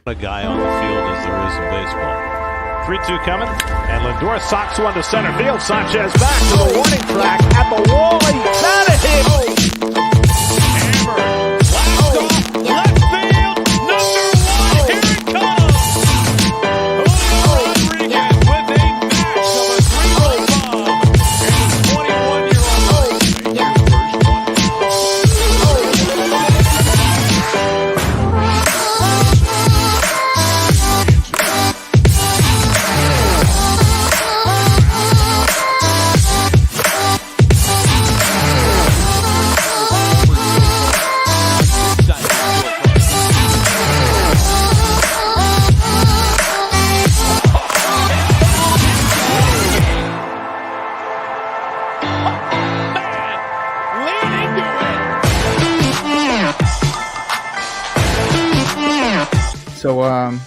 A guy on the field as there is in baseball. 3-2 coming, and Lindor socks one to center field. Sanchez back to the warning track at the wall. He's out of here. Hammer, blast off, left field, number one. Here it comes. Julio Rodriguez with a max of a 3-run bomb, and the 21-year-old made your first one. So,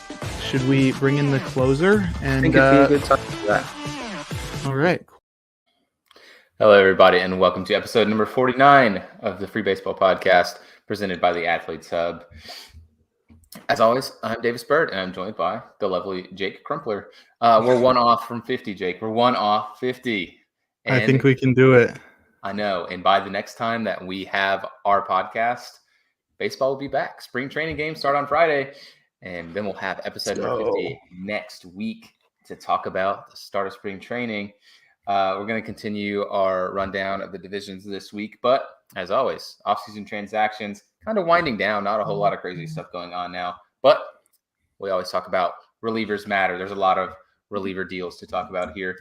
should we bring in the closer? And I think it'd be a good time for that. All right. Hello, everybody, and welcome to episode number 49 of the Free Baseball Podcast, presented by the Athletes Hub. As always, I'm Davis Bird, and I'm joined by the lovely Jake Crumpler. We're one off from 50, Jake. We're one off 50. And I think we can do it. I know. And by the next time that we have our podcast, baseball will be back. Spring training games start on Friday. And then we'll have episode number 50 next week to talk about the start of spring training. We're going to continue our rundown of the divisions this week. But as always, offseason transactions kind of winding down. Not a whole lot of crazy stuff going on now. But we always talk about relievers matter. There's a lot of reliever deals to talk about here.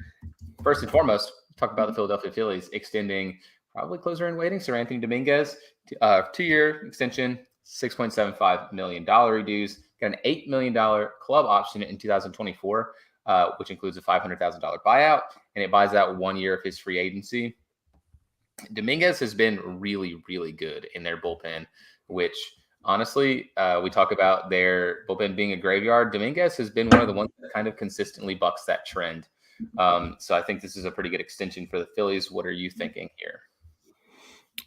First and foremost, talk about the Philadelphia Phillies extending probably closer in waiting, Sir Anthony Dominguez, 2-year extension, $6.75 million reduce. Got an $8 million club option in 2024, which includes a $500,000 buyout, and it buys out 1 year of his free agency. Dominguez has been really, really good in their bullpen, which honestly, we talk about their bullpen being a graveyard. Dominguez has been one of the ones that kind of consistently bucks that trend. So I think this is a pretty good extension for the Phillies. What are you thinking here?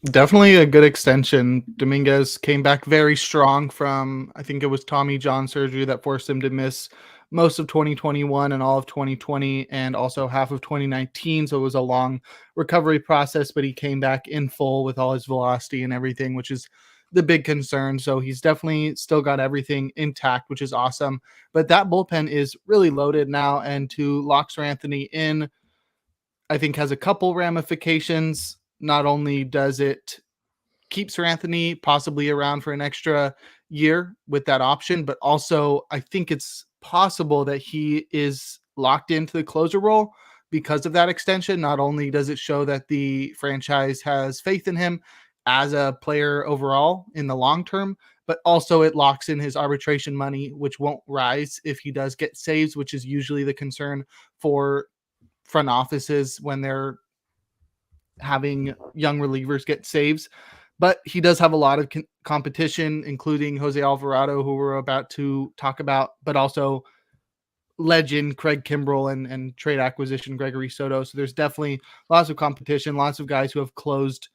Definitely a good extension. Dominguez came back very strong from, I think it was Tommy John surgery that forced him to miss most of 2021 and all of 2020 and also half of 2019. So it was a long recovery process, but he came back in full with all his velocity and everything, which is the big concern. So he's definitely still got everything intact, which is awesome. But that bullpen is really loaded now. And to lock Sir Anthony in, I think has a couple ramifications. Not only does it keep Sir Anthony possibly around for an extra year with that option, but also I think it's possible that he is locked into the closer role because of that extension. Not only does it show that the franchise has faith in him as a player overall in the long term, but also it locks in his arbitration money, which won't rise if he does get saves, which is usually the concern for front offices when they're having young relievers get saves. But he does have a lot of competition, including Jose Alvarado, who we're about to talk about, but also legend Craig Kimbrell and trade acquisition Gregory Soto. So there's definitely lots of competition, lots of guys who have closed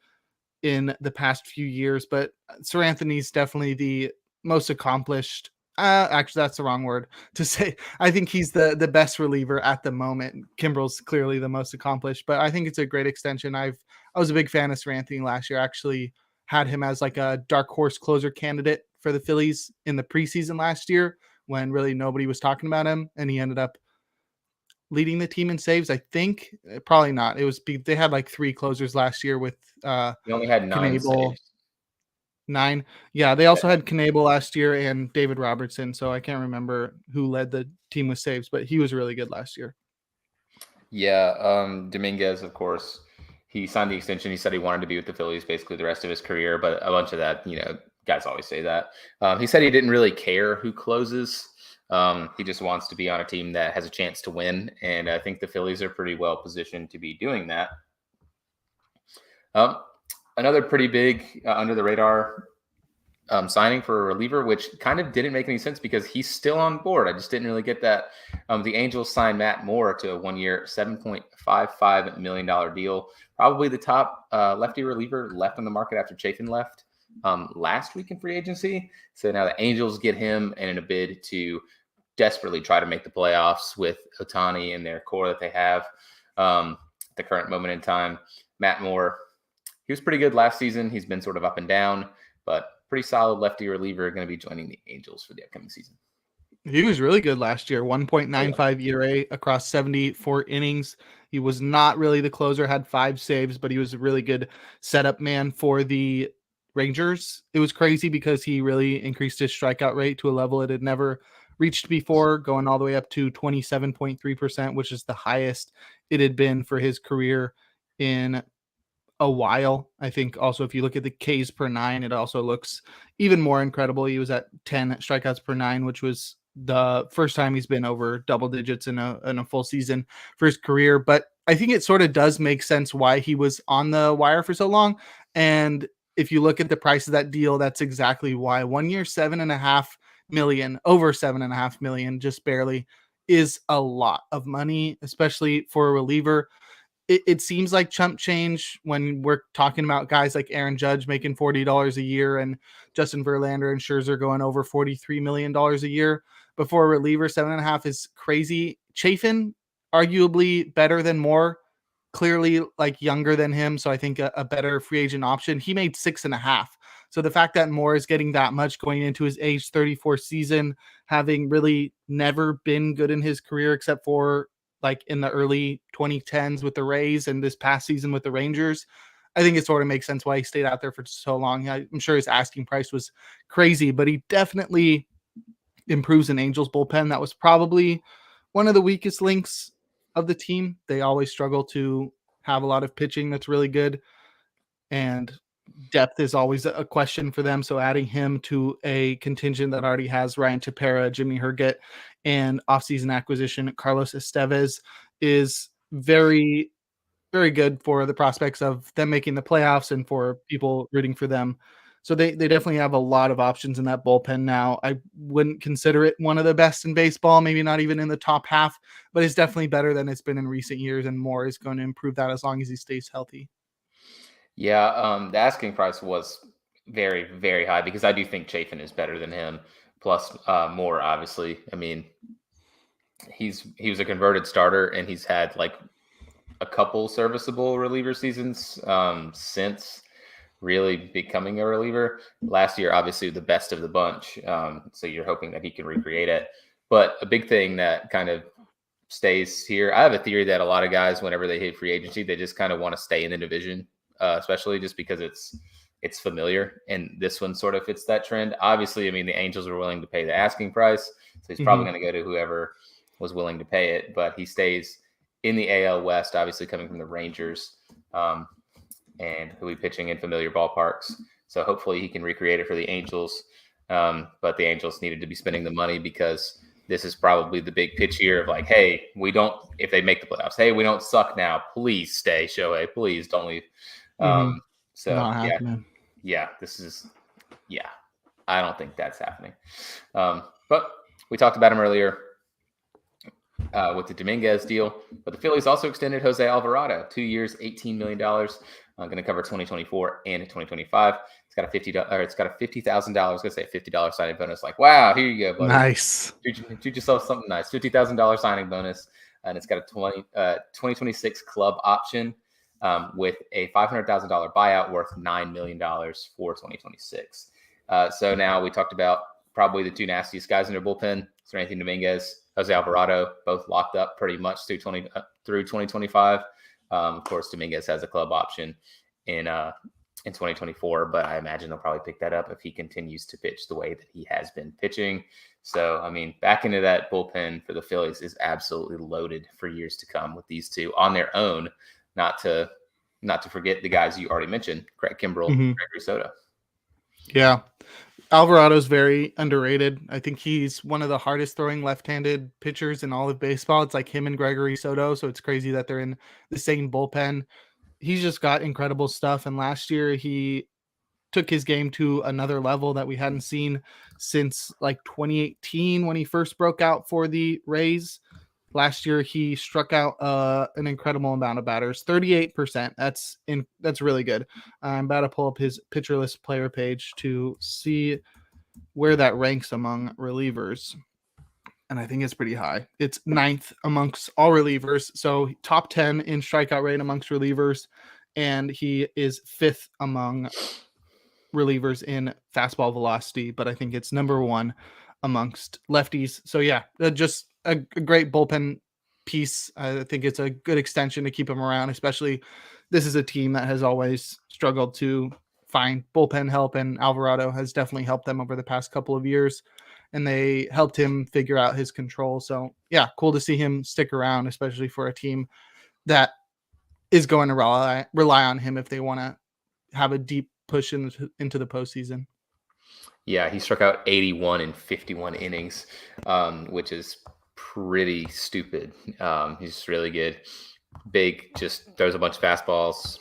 in the past few years. But Sir Anthony's definitely the most accomplished. Actually, that's the wrong word to say. I think he's the best reliever at the moment. Kimbrell's clearly the most accomplished, but I think it's a great extension. I was a big fan of Sir Anthony last year. I actually had him as like a dark horse closer candidate for the Phillies in the preseason last year when really nobody was talking about him, and he ended up leading the team in saves. I think probably not. It was they had like 3 closers last year with He only had 9 saves. 9. Yeah, they also had Knebel last year and David Robertson, so I can't remember who led the team with saves, but he was really good last year. Yeah, Dominguez, of course, he signed the extension. He said he wanted to be with the Phillies basically the rest of his career, but a bunch of that, guys always say that. He said he didn't really care who closes. He just wants to be on a team that has a chance to win, and I think the Phillies are pretty well positioned to be doing that. Another pretty big under-the-radar signing for a reliever, which kind of didn't make any sense because he's still on board. I just didn't really get that. The Angels signed Matt Moore to a 1-year, $7.55 million deal. Probably the top lefty reliever left on the market after Chafin left. last week in free agency. So now the Angels get him, and in a bid to desperately try to make the playoffs with Ohtani and their core that they have at the current moment in time. Matt Moore, he was pretty good last season. He's been sort of up and down, but pretty solid lefty reliever, going to be joining the Angels for the upcoming season. He was really good last year, 1.95 ERA across 74 innings. He was not really the closer, had 5 saves, but he was a really good setup man for the Rangers. It was crazy because he really increased his strikeout rate to a level it had never reached before, going all the way up to 27.3%, which is the highest it had been for his career in a while. I think also if you look at the Ks per 9, it also looks even more incredible. He was at 10 strikeouts per 9, which was the first time he's been over double digits in a full season for his career. But I think it sort of does make sense why he was on the wire for so long. And if you look at the price of that deal, that's exactly why. 1 year, $7.5 million, over $7.5 million, just barely, is a lot of money, especially for a reliever. It seems like chump change when we're talking about guys like Aaron Judge making $40 a year and Justin Verlander and Scherzer going over $43 million a year. But for a reliever, 7.5 is crazy. Chafin, arguably better than Moore, clearly like younger than him. So I think a better free agent option. He made 6.5. So the fact that Moore is getting that much going into his age 34 season, having really never been good in his career except for like in the early 2010s with the Rays and this past season with the Rangers, I think it sort of makes sense why he stayed out there for so long. I'm sure his asking price was crazy, but he definitely improves an Angels bullpen. That was probably one of the weakest links of the team. They always struggle to have a lot of pitching that's really good, and depth is always a question for them. So adding him to a contingent that already has Ryan Tepera, Jimmy Herget, and offseason acquisition Carlos Estevez is very, very good for the prospects of them making the playoffs and for people rooting for them. So they definitely have a lot of options in that bullpen now. I wouldn't consider it one of the best in baseball, maybe not even in the top half, but it's definitely better than it's been in recent years, and Moore is going to improve that as long as he stays healthy. Yeah, the asking price was very, very high because I do think Chafin is better than him. Plus, Moore, obviously. I mean, he was a converted starter, and he's had like a couple serviceable reliever seasons since really becoming a reliever. Last year, obviously, the best of the bunch. So you're hoping that he can recreate it. But a big thing that kind of stays here, I have a theory that a lot of guys, whenever they hit free agency, they just kind of want to stay in the division, especially just because it's familiar. And this one sort of fits that trend. Obviously, I mean, the Angels were willing to pay the asking price, so he's probably going to go to whoever was willing to pay it. But he stays in the AL West, obviously coming from the Rangers, and he'll be pitching in familiar ballparks. So hopefully he can recreate it for the Angels. But the Angels needed to be spending the money because this is probably the big pitch here of like, hey, if they make the playoffs, hey, we don't suck now. Please stay, Shohei. Please don't leave. So I don't think that's happening. But we talked about him earlier with the Dominguez deal. But the Phillies also extended Jose Alvarado, 2 years, $18 million. Going to cover 2024 and 2025. It's got a $50,000. I was going to say $50 signing bonus. Like, wow, here you go, buddy. Nice. Treat yourself something nice. $50,000 signing bonus, and it's got a 2026 club option with a $500,000 buyout worth $9 million for 2026. So now we talked about probably the two nastiest guys in their bullpen, Seranthony Dominguez, Jose Alvarado, both locked up pretty much through 2025. Of course, Dominguez has a club option in 2024, but I imagine they'll probably pick that up if he continues to pitch the way that he has been pitching. So, I mean, back into that bullpen for the Phillies is absolutely loaded for years to come with these two on their own. Not to forget the guys you already mentioned, Craig Kimbrell, Gregory Soto. Yeah. Alvarado's very underrated. I think he's one of the hardest throwing left-handed pitchers in all of baseball. It's like him and Gregory Soto, so it's crazy that they're in the same bullpen. He's just got incredible stuff, and last year he took his game to another level that we hadn't seen since like 2018 when he first broke out for the Rays. Last year, he struck out an incredible amount of batters, 38%. That's really good. I'm about to pull up his pitcher list player page to see where that ranks among relievers. And I think it's pretty high. It's 9th amongst all relievers. So top 10 in strikeout rate amongst relievers. And he is 5th among relievers in fastball velocity, but I think it's number 1 amongst lefties. So yeah, just a great bullpen piece. I think it's a good extension to keep him around, especially this is a team that has always struggled to find bullpen help, and Alvarado has definitely helped them over the past couple of years, and they helped him figure out his control. So yeah, cool to see him stick around, especially for a team that is going to rely on him if they want to have a deep push into the postseason. Yeah, he struck out 81 in 51 innings, which is pretty stupid. He's really good. Big, just throws a bunch of fastballs.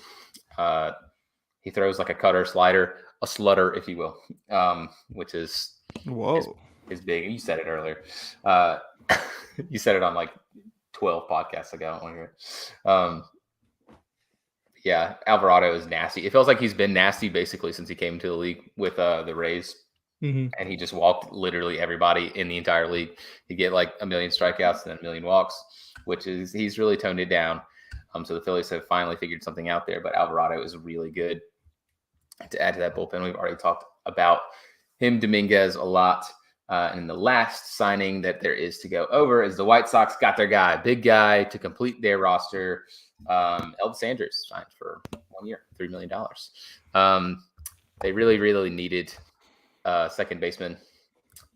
He throws like a cutter, slider, a slutter, if you will, which is is big. You said it earlier. You said it on like 12 podcasts ago. I don't want to hear it. Yeah, Alvarado is nasty. It feels like he's been nasty basically since he came to the league with the Rays. Mm-hmm. And he just walked literally everybody in the entire league. He'd get like a million strikeouts and then a million walks, which is he's really toned it down. So the Phillies have finally figured something out there, but Alvarado is really good. To add to that bullpen, we've already talked about him, Dominguez, a lot. And the last signing that there is to go over is the White Sox got their guy, big guy, to complete their roster. Elvis Andrus signed for 1 year, $3 million. They really, really needed second baseman.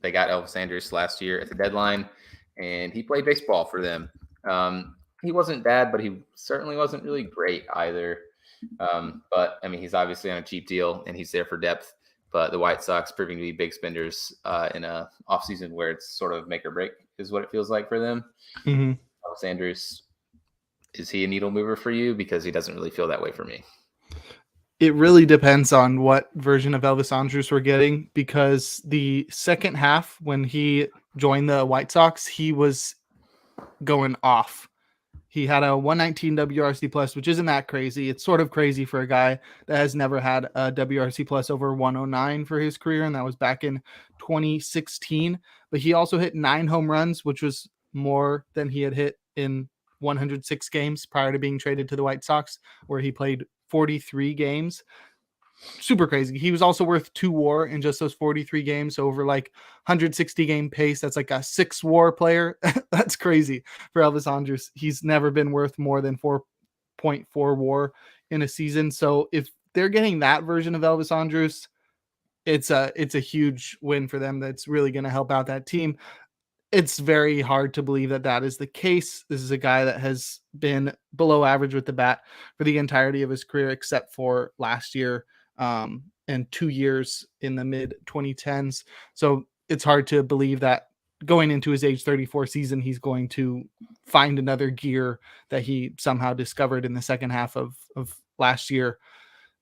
They got Elvis Andrus last year at the deadline, and he played baseball for them. He wasn't bad, but he certainly wasn't really great either. But I mean, he's obviously on a cheap deal, and he's there for depth. But the White Sox proving to be big spenders in a offseason where it's sort of make or break is what it feels like for them. Mm-hmm. Elvis Andrus, is he a needle mover for you? Because he doesn't really feel that way for me. It really depends on what version of Elvis Andrus we're getting, because the second half when he joined the White Sox, he was going off. He had a 119 WRC plus, which isn't that crazy. It's sort of crazy for a guy that has never had a WRC plus over 109 for his career, and that was back in 2016. But he also hit 9 home runs, which was more than he had hit in 106 games prior to being traded to the White Sox, where he played 43 games. Super crazy. He was also worth 2 WAR in just those 43 games. So over like 160 game pace, that's like a 6 WAR player. That's crazy for Elvis Andrus. He's never been worth more than 4.4 WAR in a season. So if they're getting that version of Elvis Andrus, it's a huge win for them. That's really going to help out that team. It's very hard to believe that that is the case. This is a guy that has been below average with the bat for the entirety of his career, except for last year and 2 years in the mid 2010s. So it's hard to believe that going into his age 34 season, he's going to find another gear that he somehow discovered in the second half of last year.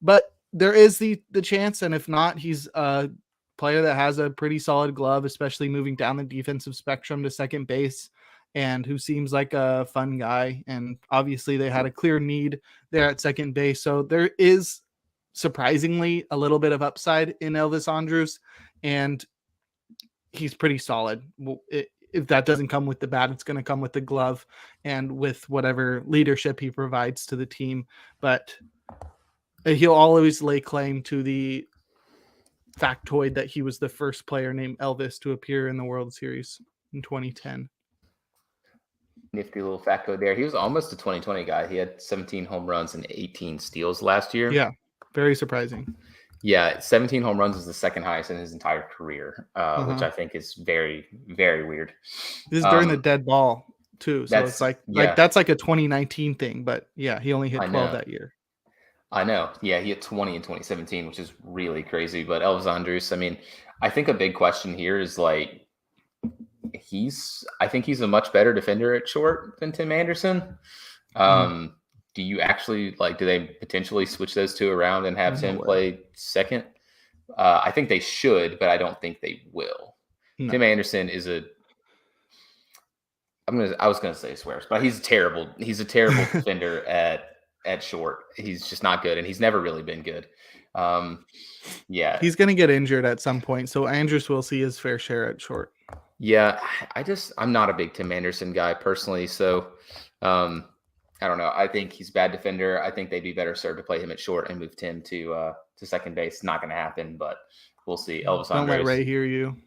But there is the chance, and if not, he's a player that has a pretty solid glove, especially moving down the defensive spectrum to second base, and who seems like a fun guy. And obviously they had a clear need there at second base. So there is surprisingly a little bit of upside in Elvis Andrus, and he's pretty solid. If that doesn't come with the bat, it's going to come with the glove and with whatever leadership he provides to the team. But he'll always lay claim to the factoid that he was the first player named Elvis to appear in the World Series in 2010. Nifty little factoid there. He was almost a 2020 guy. He had 17 home runs and 18 steals last year. Yeah, very surprising. Yeah, 17 home runs is the second highest in his entire career, which I think is very, very weird. This is during the dead ball too, so it's like that's like a 2019 thing. But yeah, he only hit 12 that year. I know. Yeah, he hit 20 in 2017, which is really crazy. But Elvis Andrus, I mean, I think a big question here is like I think he's a much better defender at short than Tim Anderson. Do you actually do they potentially switch those two around and have Tim play second? I think they should, but I don't think they will. No. Tim Anderson is I was gonna say swears, but he's terrible. He's a terrible defender at short. He's just not good, and he's never really been good. Yeah, He's going to get injured at some point, so Andrews will see his fair share at short. yeah. I'm not a big Tim Anderson guy personally, so I don't know. I think he's a bad defender. I think they'd be better served to play him at short and move Tim to second base. Not going to happen, but we'll see. Elvis Don't let Andres, Ray hear you.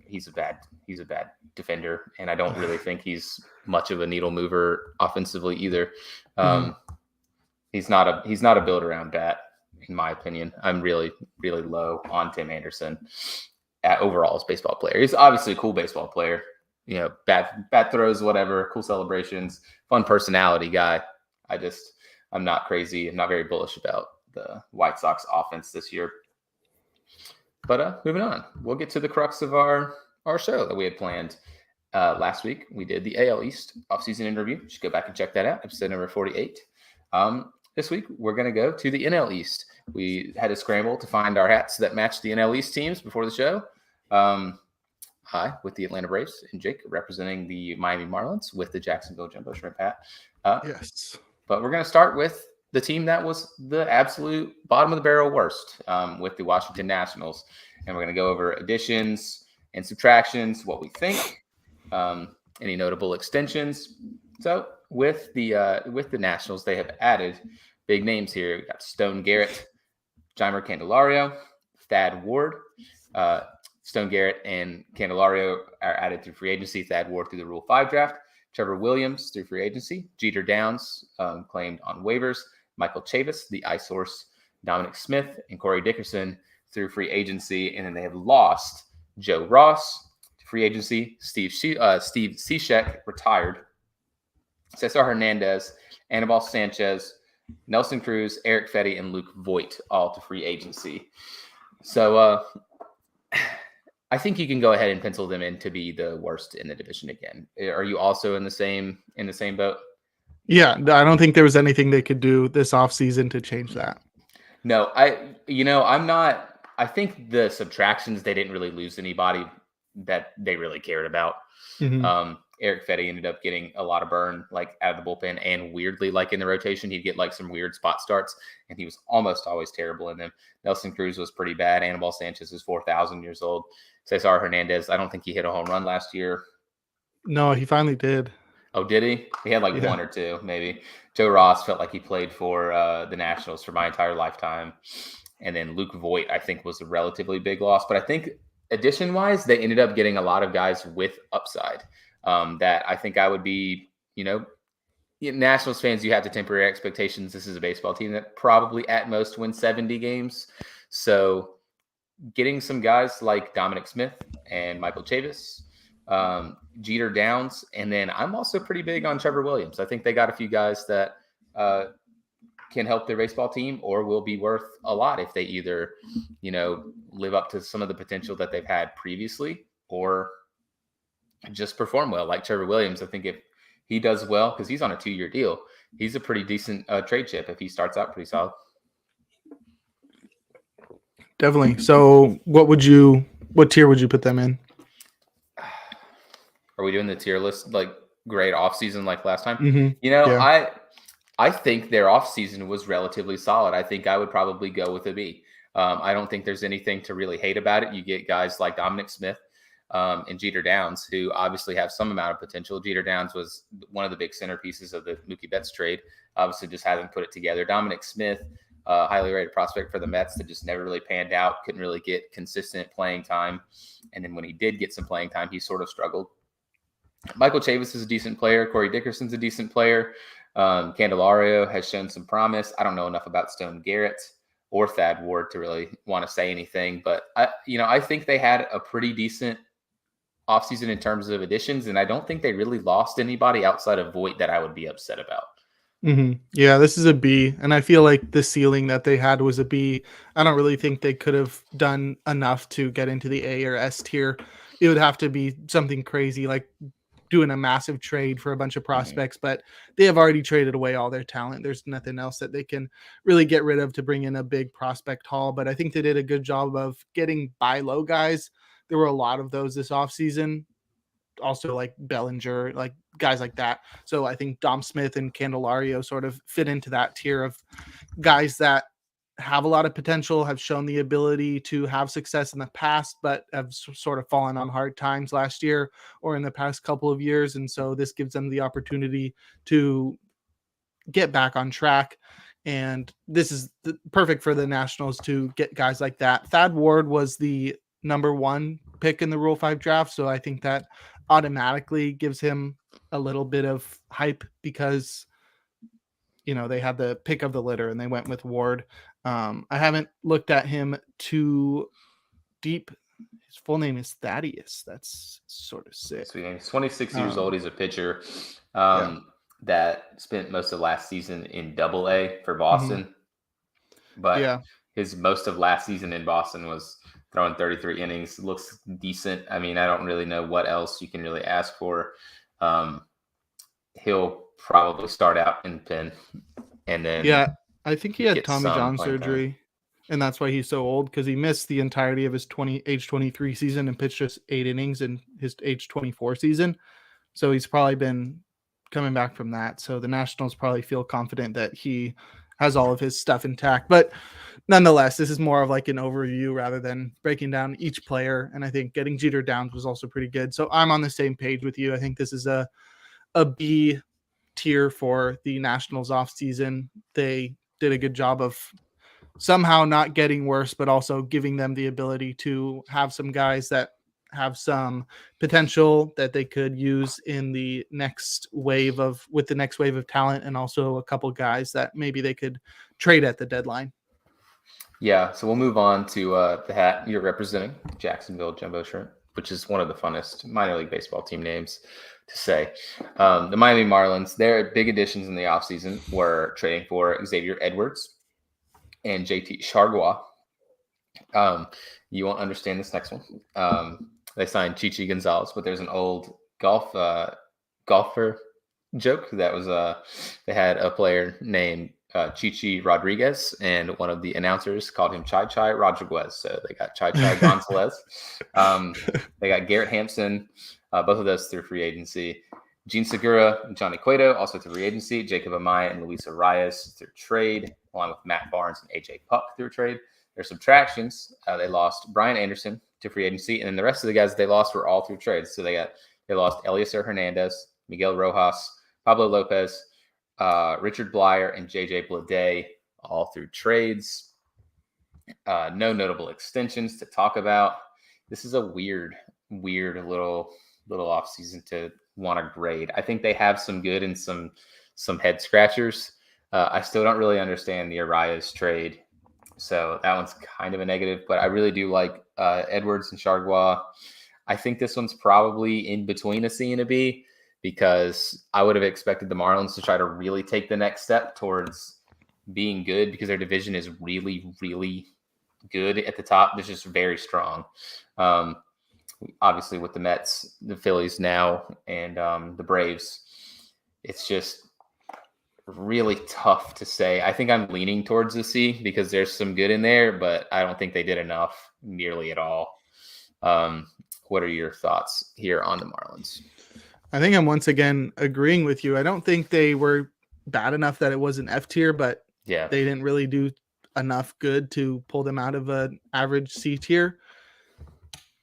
he's a bad defender, and I don't really think he's much of a needle mover offensively either. He's not a build around bat, in my opinion. I'm really low on Tim Anderson overall as a baseball player. He's obviously a cool baseball player. You know, bat throws, whatever, cool celebrations, fun personality guy. I'm not crazy. I'm not very bullish about the White Sox offense this year. But moving on, we'll get to the crux of our show that we had planned. Last week, we did the AL East offseason interview. You should go back and check that out, episode number 48. This week, we're going to go to the NL East. We had to scramble to find our hats that matched the NL East teams before the show. I, with the Atlanta Braves, and Jake representing the Miami Marlins with the Jacksonville Jumbo Shrimp hat. Yes. But we're going to start with the team that was the absolute bottom of the barrel worst, with the Washington Nationals. And we're going to go over additions and subtractions, what we think, any notable extensions. So with the Nationals, they have added big names here. We got Stone Garrett, Jeimer Candelario, Thad Ward. Stone Garrett and Candelario are added through free agency. Thad Ward through the Rule 5 draft. Trevor Williams through free agency. Jeter Downs claimed on waivers. Michael Chavis, the ice horse. Dominic Smith and Corey Dickerson through free agency. And then they have lost Joe Ross to free agency. Steve Cishek retired. Cesar Hernandez, Anibal Sanchez, Nelson Cruz, Eric Fetty, and Luke Voigt all to free agency. So I think you can go ahead and pencil them in to be the worst in the division again. Are you also in the same boat? Yeah, I don't think there was anything they could do this offseason to change that. No, I'm not. I think the subtractions, they didn't really lose anybody that they really cared about. Eric Fetty ended up getting a lot of burn, like out of the bullpen, and weirdly, like in the rotation, he'd get like some weird spot starts, and he was almost always terrible in them. Nelson Cruz was pretty bad. Anibal Sanchez is 4,000 years old. Cesar Hernandez, I don't think he hit a home run last year. No, he finally did. Oh, did he? He had like one or two, maybe. Joe Ross felt like he played for the Nationals for my entire lifetime. And then Luke Voigt, I think, was a relatively big loss. But I think addition-wise, they ended up getting a lot of guys with upside. That I think I would be, Nationals fans, you have to temper your expectations. This is a baseball team that probably at most wins 70 games. So getting some guys like Dominic Smith and Michael Chavis, Jeter Downs, and then I'm also pretty big on Trevor Williams. I think they got a few guys that can help their baseball team or will be worth a lot if they either, live up to some of the potential that they've had previously or just perform well. Like Trevor Williams, I think if he does well, because he's on a 2-year deal, he's a pretty decent trade chip if he starts out pretty solid. Definitely. So what tier would you put them in? Are we doing the tier list like grade off season like last time? Yeah. I think their off season was relatively solid. I think I would probably go with a B. I don't think there's anything to really hate about it. You get guys like Dominic Smith and Jeter Downs, who obviously have some amount of potential. Jeter Downs was one of the big centerpieces of the Mookie Betts trade. Obviously just hasn't put it together. Dominic Smith, highly rated prospect for the Mets that just never really panned out, couldn't really get consistent playing time. And then when he did get some playing time, he sort of struggled. Michael Chavis is a decent player. Corey Dickerson's a decent player. Candelario has shown some promise. I don't know enough about Stone Garrett or Thad Ward to really want to say anything, but I think they had a pretty decent offseason in terms of additions, and I don't think they really lost anybody outside of Voigt that I would be upset about. Yeah, this is a B, and I feel like the ceiling that they had was a B. I don't really think they could have done enough to get into the A or S tier. It would have to be something crazy, like doing a massive trade for a bunch of prospects, but they have already traded away all their talent. There's nothing else that they can really get rid of to bring in a big prospect haul, but I think they did a good job of getting buy low guys. There were a lot of those this offseason. also like Bellinger, like guys like that. So I think Dom Smith and Candelario sort of fit into that tier of guys that have a lot of potential, have shown the ability to have success in the past, but have sort of fallen on hard times last year or in the past couple of years. And so this gives them the opportunity to get back on track. And this is perfect for the Nationals to get guys like that. Thad Ward was the number 1 pick in the Rule 5 draft. So I think that automatically gives him a little bit of hype because, you know, they had the pick of the litter and they went with Ward. I haven't looked at him too deep. His full name is Thaddeus. That's sort of sick. Sweet name. He's 26 years old. He's a pitcher that spent most of last season in Double-A for Boston. But his most of last season in Boston was throwing 33 innings. Looks decent. I mean, I don't really know what else you can really ask for. He'll probably start out in pen, and then I think he had Tommy John surgery, and that's why he's so old, because he missed the entirety of his age 23 season and pitched just 8 innings in his age 24 season. So he's probably been coming back from that. So the Nationals probably feel confident that he has all of his stuff intact. But nonetheless, this is more of like an overview rather than breaking down each player. And I think getting Jeter Downs was also pretty good. So I'm on the same page with you. I think this is a B tier for the Nationals offseason. They did a good job of somehow not getting worse, but also giving them the ability to have some guys that have some potential that they could use in the next wave of talent, and also a couple guys that maybe they could trade at the deadline. Yeah, so we'll move on to the hat you're representing, Jacksonville Jumbo Shrimp, which is one of the funnest minor league baseball team names to say. The Miami Marlins, their big additions in the offseason were trading for Xavier Edwards and JT Chargois. You won't understand this next one. They signed Chichi Gonzalez, but there's an old golfer joke that was they had a player named Chichi Rodriguez, and one of the announcers called him Chai Chai Rodriguez. So they got Chai Chai Gonzalez. They got Garrett Hampson, both of those through free agency. Gene Segura and Johnny Cueto also through free agency. Jacob Amaya and Luis Arias through trade, along with Matt Barnes and AJ Puck through trade. Their subtractions, they lost Brian Anderson to free agency, and then the rest of the guys they lost were all through trades. So they lost Eliezer Hernandez, Miguel Rojas, Pablo Lopez, Richard Blyer, and JJ Bleday, all through trades. No notable extensions to talk about. This is a weird little offseason to want to grade. I think they have some good and some head scratchers. I still don't really understand the Arias trade, so that one's kind of a negative, but I really do like Edwards and Chargois. I think this one's probably in between a C and a B, because I would have expected the Marlins to try to really take the next step towards being good, because their division is really, really good at the top. It's just very strong. Obviously with the Mets, the Phillies now, and the Braves, it's just really tough to say. I think I'm leaning towards the C because there's some good in there, but I don't think they did enough nearly at all. What are your thoughts here on the Marlins? I think I'm once again agreeing with you. I don't think they were bad enough that it was an F tier, but they didn't really do enough good to pull them out of an average C tier.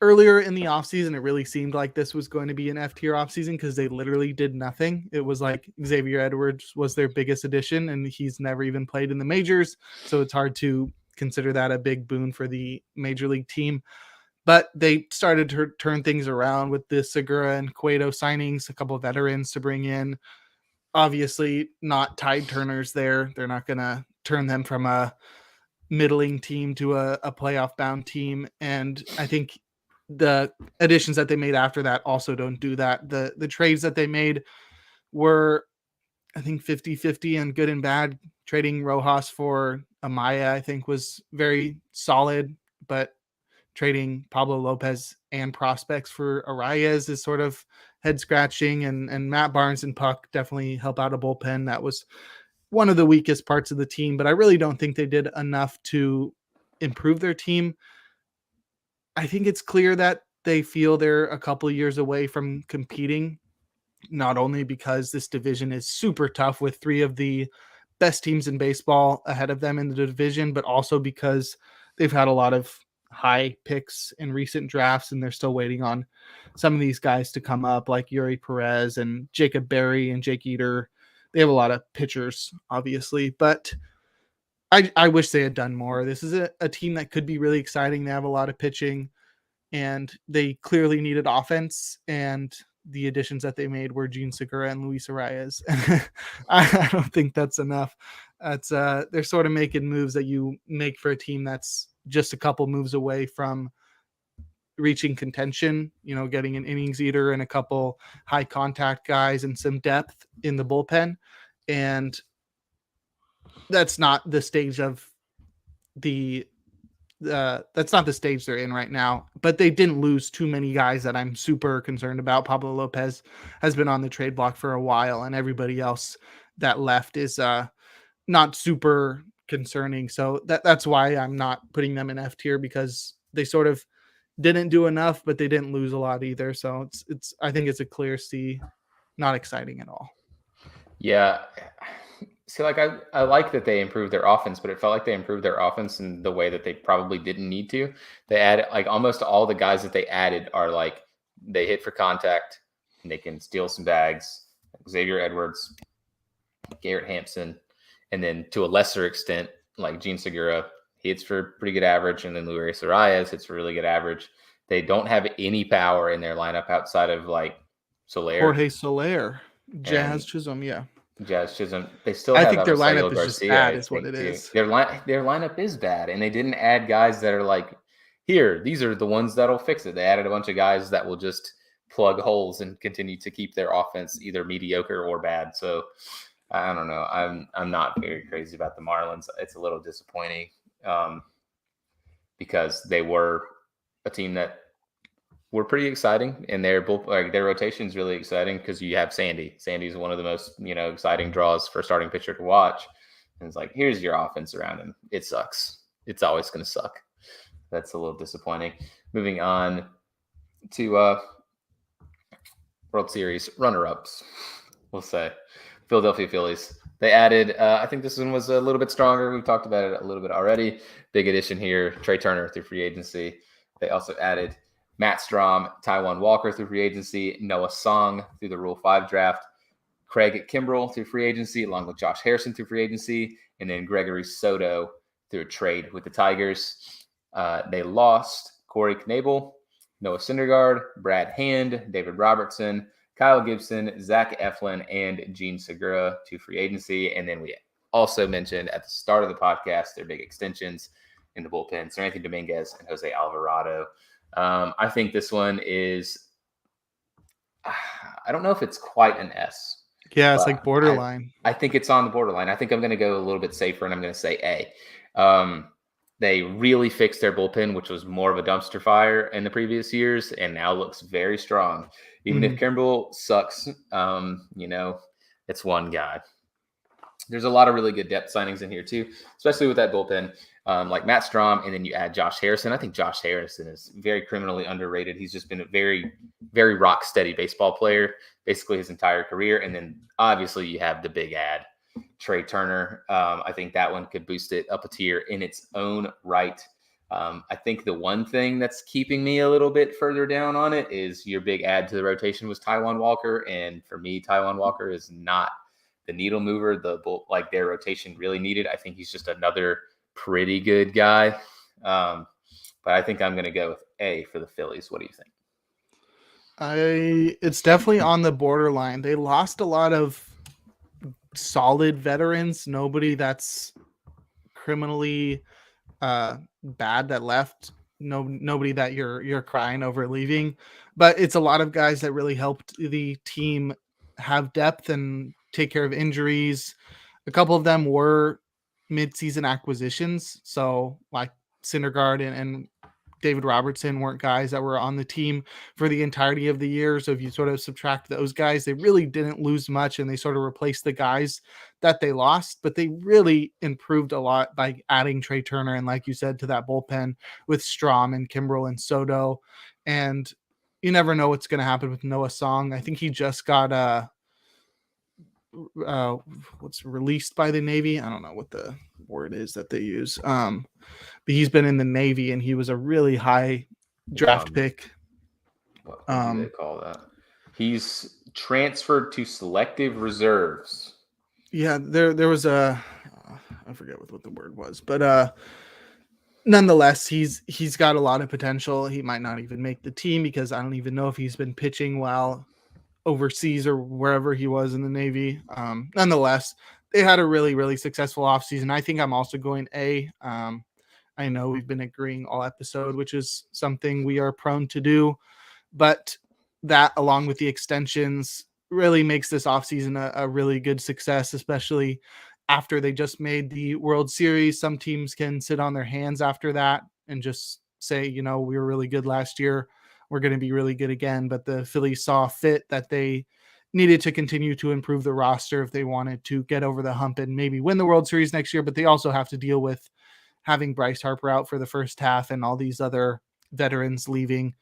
Earlier in the offseason, it really seemed like this was going to be an F tier offseason because they literally did nothing. It was like Xavier Edwards was their biggest addition, and he's never even played in the majors. So it's hard to consider that a big boon for the major league team. But they started to turn things around with the Segura and Cueto signings, a couple of veterans to bring in. Obviously, not tide turners there. They're not going to turn them from a middling team to a playoff-bound team. And I think the additions that they made after that also don't do that. The trades that they made were, I think, 50-50 and good and bad. Trading Rojas for Amaya, I think, was very solid, but trading Pablo Lopez and prospects for Arias is sort of head scratching, and Matt Barnes and Puck definitely help out a bullpen. That was one of the weakest parts of the team, but I really don't think they did enough to improve their team. I think it's clear that they feel they're a couple of years away from competing, not only because this division is super tough with 3 of the best teams in baseball ahead of them in the division, but also because they've had a lot of high picks in recent drafts and they're still waiting on some of these guys to come up, like Yuri Perez and Jacob Berry and Jake Eater. They have a lot of pitchers, obviously, but I wish they had done more. This is a team that could be really exciting. They have a lot of pitching and they clearly needed offense, and the additions that they made were Gene Segura and Luis Arias. I don't think that's enough. That's they're sort of making moves that you make for a team that's just a couple moves away from reaching contention, getting an innings eater and a couple high contact guys and some depth in the bullpen. And that's not the stage of that's not the stage they're in right now, but they didn't lose too many guys that I'm super concerned about. Pablo Lopez has been on the trade block for a while, and everybody else that left is not super concerning. So that's why I'm not putting them in F tier, because they sort of didn't do enough, but they didn't lose a lot either. So it's I think it's a clear C, not exciting at all. Yeah. See, like I like that they improved their offense, but it felt like they improved their offense in the way that they probably didn't need to. They added, like, almost all the guys that they added are like they hit for contact and they can steal some bags. Xavier Edwards, Garrett Hampson, and then to a lesser extent, like Gene Segura, he hits for pretty good average, and then Luis Arias hits for really good average. They don't have any power in their lineup outside of like Soler, Jorge Soler, Jazz Chisholm, yeah. Jazz Chisholm. They still I have think their Avisail lineup is just Garcia, bad, I is what think, it too. is. Their lineup is bad, and they didn't add guys that are like, here, these are the ones that'll fix it. They added a bunch of guys that will just plug holes and continue to keep their offense either mediocre or bad. So I don't know. I'm not very crazy about the Marlins. It's a little disappointing because they were a team that were pretty exciting, and their rotation is really exciting because you have Sandy. Sandy's one of the most exciting draws for a starting pitcher to watch. And it's like, here's your offense around him. It sucks. It's always going to suck. That's a little disappointing. Moving on to World Series runner-ups, we'll say. Philadelphia Phillies. They added, I think this one was a little bit stronger. We've talked about it a little bit already. Big addition here, Trey Turner through free agency. They also added Matt Strahm, Taijuan Walker through free agency, Noah Song through the Rule 5 draft, Craig Kimbrell through free agency, along with Josh Harrison through free agency, and then Gregory Soto through a trade with the Tigers. They lost Corey Knebel, Noah Syndergaard, Brad Hand, David Robertson, Kyle Gibson, Zach Eflin, and Gene Segura to free agency. And then we also mentioned at the start of the podcast their big extensions in the bullpen, Seranthony Dominguez and Jose Alvarado. I think this one is, I don't know if it's quite an S. Yeah, it's like borderline. I think it's on the borderline. I think I'm going to go a little bit safer, and I'm going to say A. They really fixed their bullpen, which was more of a dumpster fire in the previous years, and now looks very strong. Even if Kimbrell sucks, it's one guy. There's a lot of really good depth signings in here too, especially with that bullpen, like Matt Strahm, and then you add Josh Harrison. I think Josh Harrison is very criminally underrated. He's just been a very, very rock steady baseball player basically his entire career. And then obviously you have the big ad, Trey Turner. I think that one could boost it up a tier in its own right. I think the one thing that's keeping me a little bit further down on it is your big add to the rotation was Taijuan Walker. And for me, Taijuan Walker is not the needle mover their rotation really needed. I think he's just another pretty good guy. But I think I'm going to go with A for the Phillies. What do you think? It's definitely on the borderline. They lost a lot of solid veterans. Nobody that's criminally bad that left. Nobody that you're crying over leaving. But it's a lot of guys that really helped the team have depth and take care of injuries. A couple of them were mid-season acquisitions. So like Syndergaard and David Robertson weren't guys that were on the team for the entirety of the year. So if you sort of subtract those guys, they really didn't lose much, and they sort of replaced the guys that they lost, but they really improved a lot by adding Trey Turner. And like you said, to that bullpen with Strahm and Kimbrell and Soto. and you never know what's going to happen with Noah Song. I think he just got what's released by the Navy. I don't know what the word is that they use. But he's been in the Navy, and he was a really high draft pick. What do they call that? He's transferred to selective reserves. Yeah, there was I forget what the word was, but nonetheless, he's got a lot of potential. He might not even make the team because I don't even know if he's been pitching while overseas or wherever he was in the Navy. Nonetheless, they had a really, really successful offseason. I think I'm also going A. I know we've been agreeing all episode, which is something we are prone to do, but that along with the extensions really makes this offseason a really good success, especially after they just made the World Series. Some teams can sit on their hands after that and just say, we were really good last year. We're going to be really good again. But the Phillies saw fit that they needed to continue to improve the roster if they wanted to get over the hump and maybe win the World Series next year. But they also have to deal with having Bryce Harper out for the first half and all these other veterans leaving.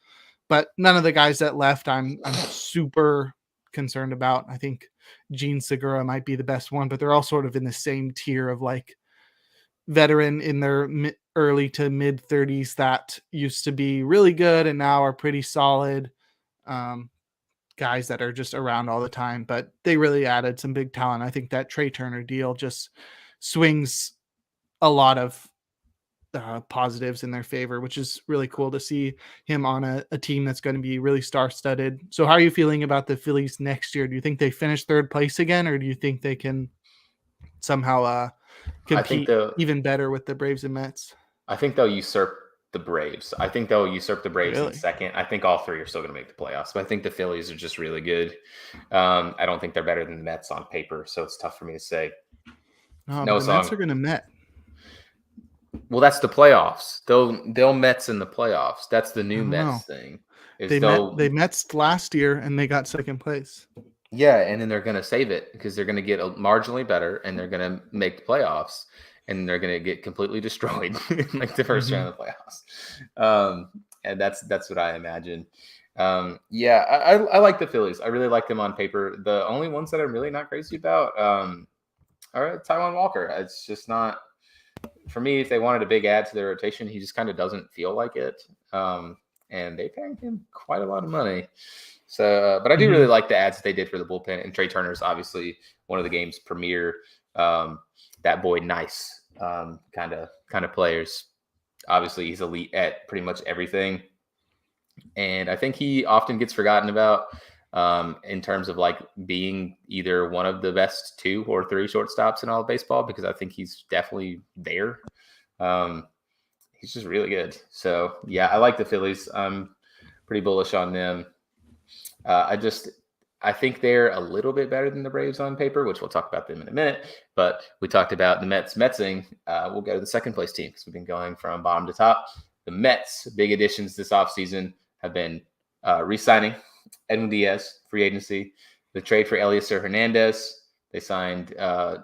But none of the guys that left, I'm super concerned about. I think Gene Segura might be the best one, but they're all sort of in the same tier of like veteran in their early to mid 30s that used to be really good and now are pretty solid. Guys that are just around all the time, but they really added some big talent. I think that Trey Turner deal just swings a lot of positives in their favor, which is really cool to see him on a team that's going to be really star-studded. So how are you feeling about the Phillies next year? Do you think they finish third place again, or do you think they can somehow compete even better with the Braves and Mets? I think they'll usurp the Braves. I think they'll usurp the Braves in second. I think all three are still going to make the playoffs, but I think the Phillies are just really good. I don't think they're better than the Mets on paper, so it's tough for me to say. No, the Mets are going to Met. Well, that's the playoffs. They'll Mets in the playoffs. That's the new Mets thing. They Mets last year and they got second place. Yeah, and then they're going to save it because they're going to get marginally better and they're going to make the playoffs and they're going to get completely destroyed in like the first round of the playoffs. And that's what I imagine. I like the Phillies. I really like them on paper. The only ones that I'm really not crazy about are Taijuan Walker. It's just not. For me, if they wanted a big add to their rotation, he just kind of doesn't feel like it. And they paid him quite a lot of money. So, but I do really like the ads that they did for the bullpen. And Trey Turner is obviously one of the game's premier, that boy nice kind of players. Obviously, he's elite at pretty much everything. And I think he often gets forgotten about in terms of like being either one of the best 2 or 3 shortstops in all of baseball, because I think he's definitely there. He's just really good. So yeah, I like the Phillies. I'm pretty bullish on them. I think they're a little bit better than the Braves on paper, which we'll talk about them in a minute. But we talked about the Metsing. We'll go to the second place team because we've been going from bottom to top. The Mets, big additions this offseason have been re-signing Edwin Diaz, free agency. The trade for Elieser Hernandez. They signed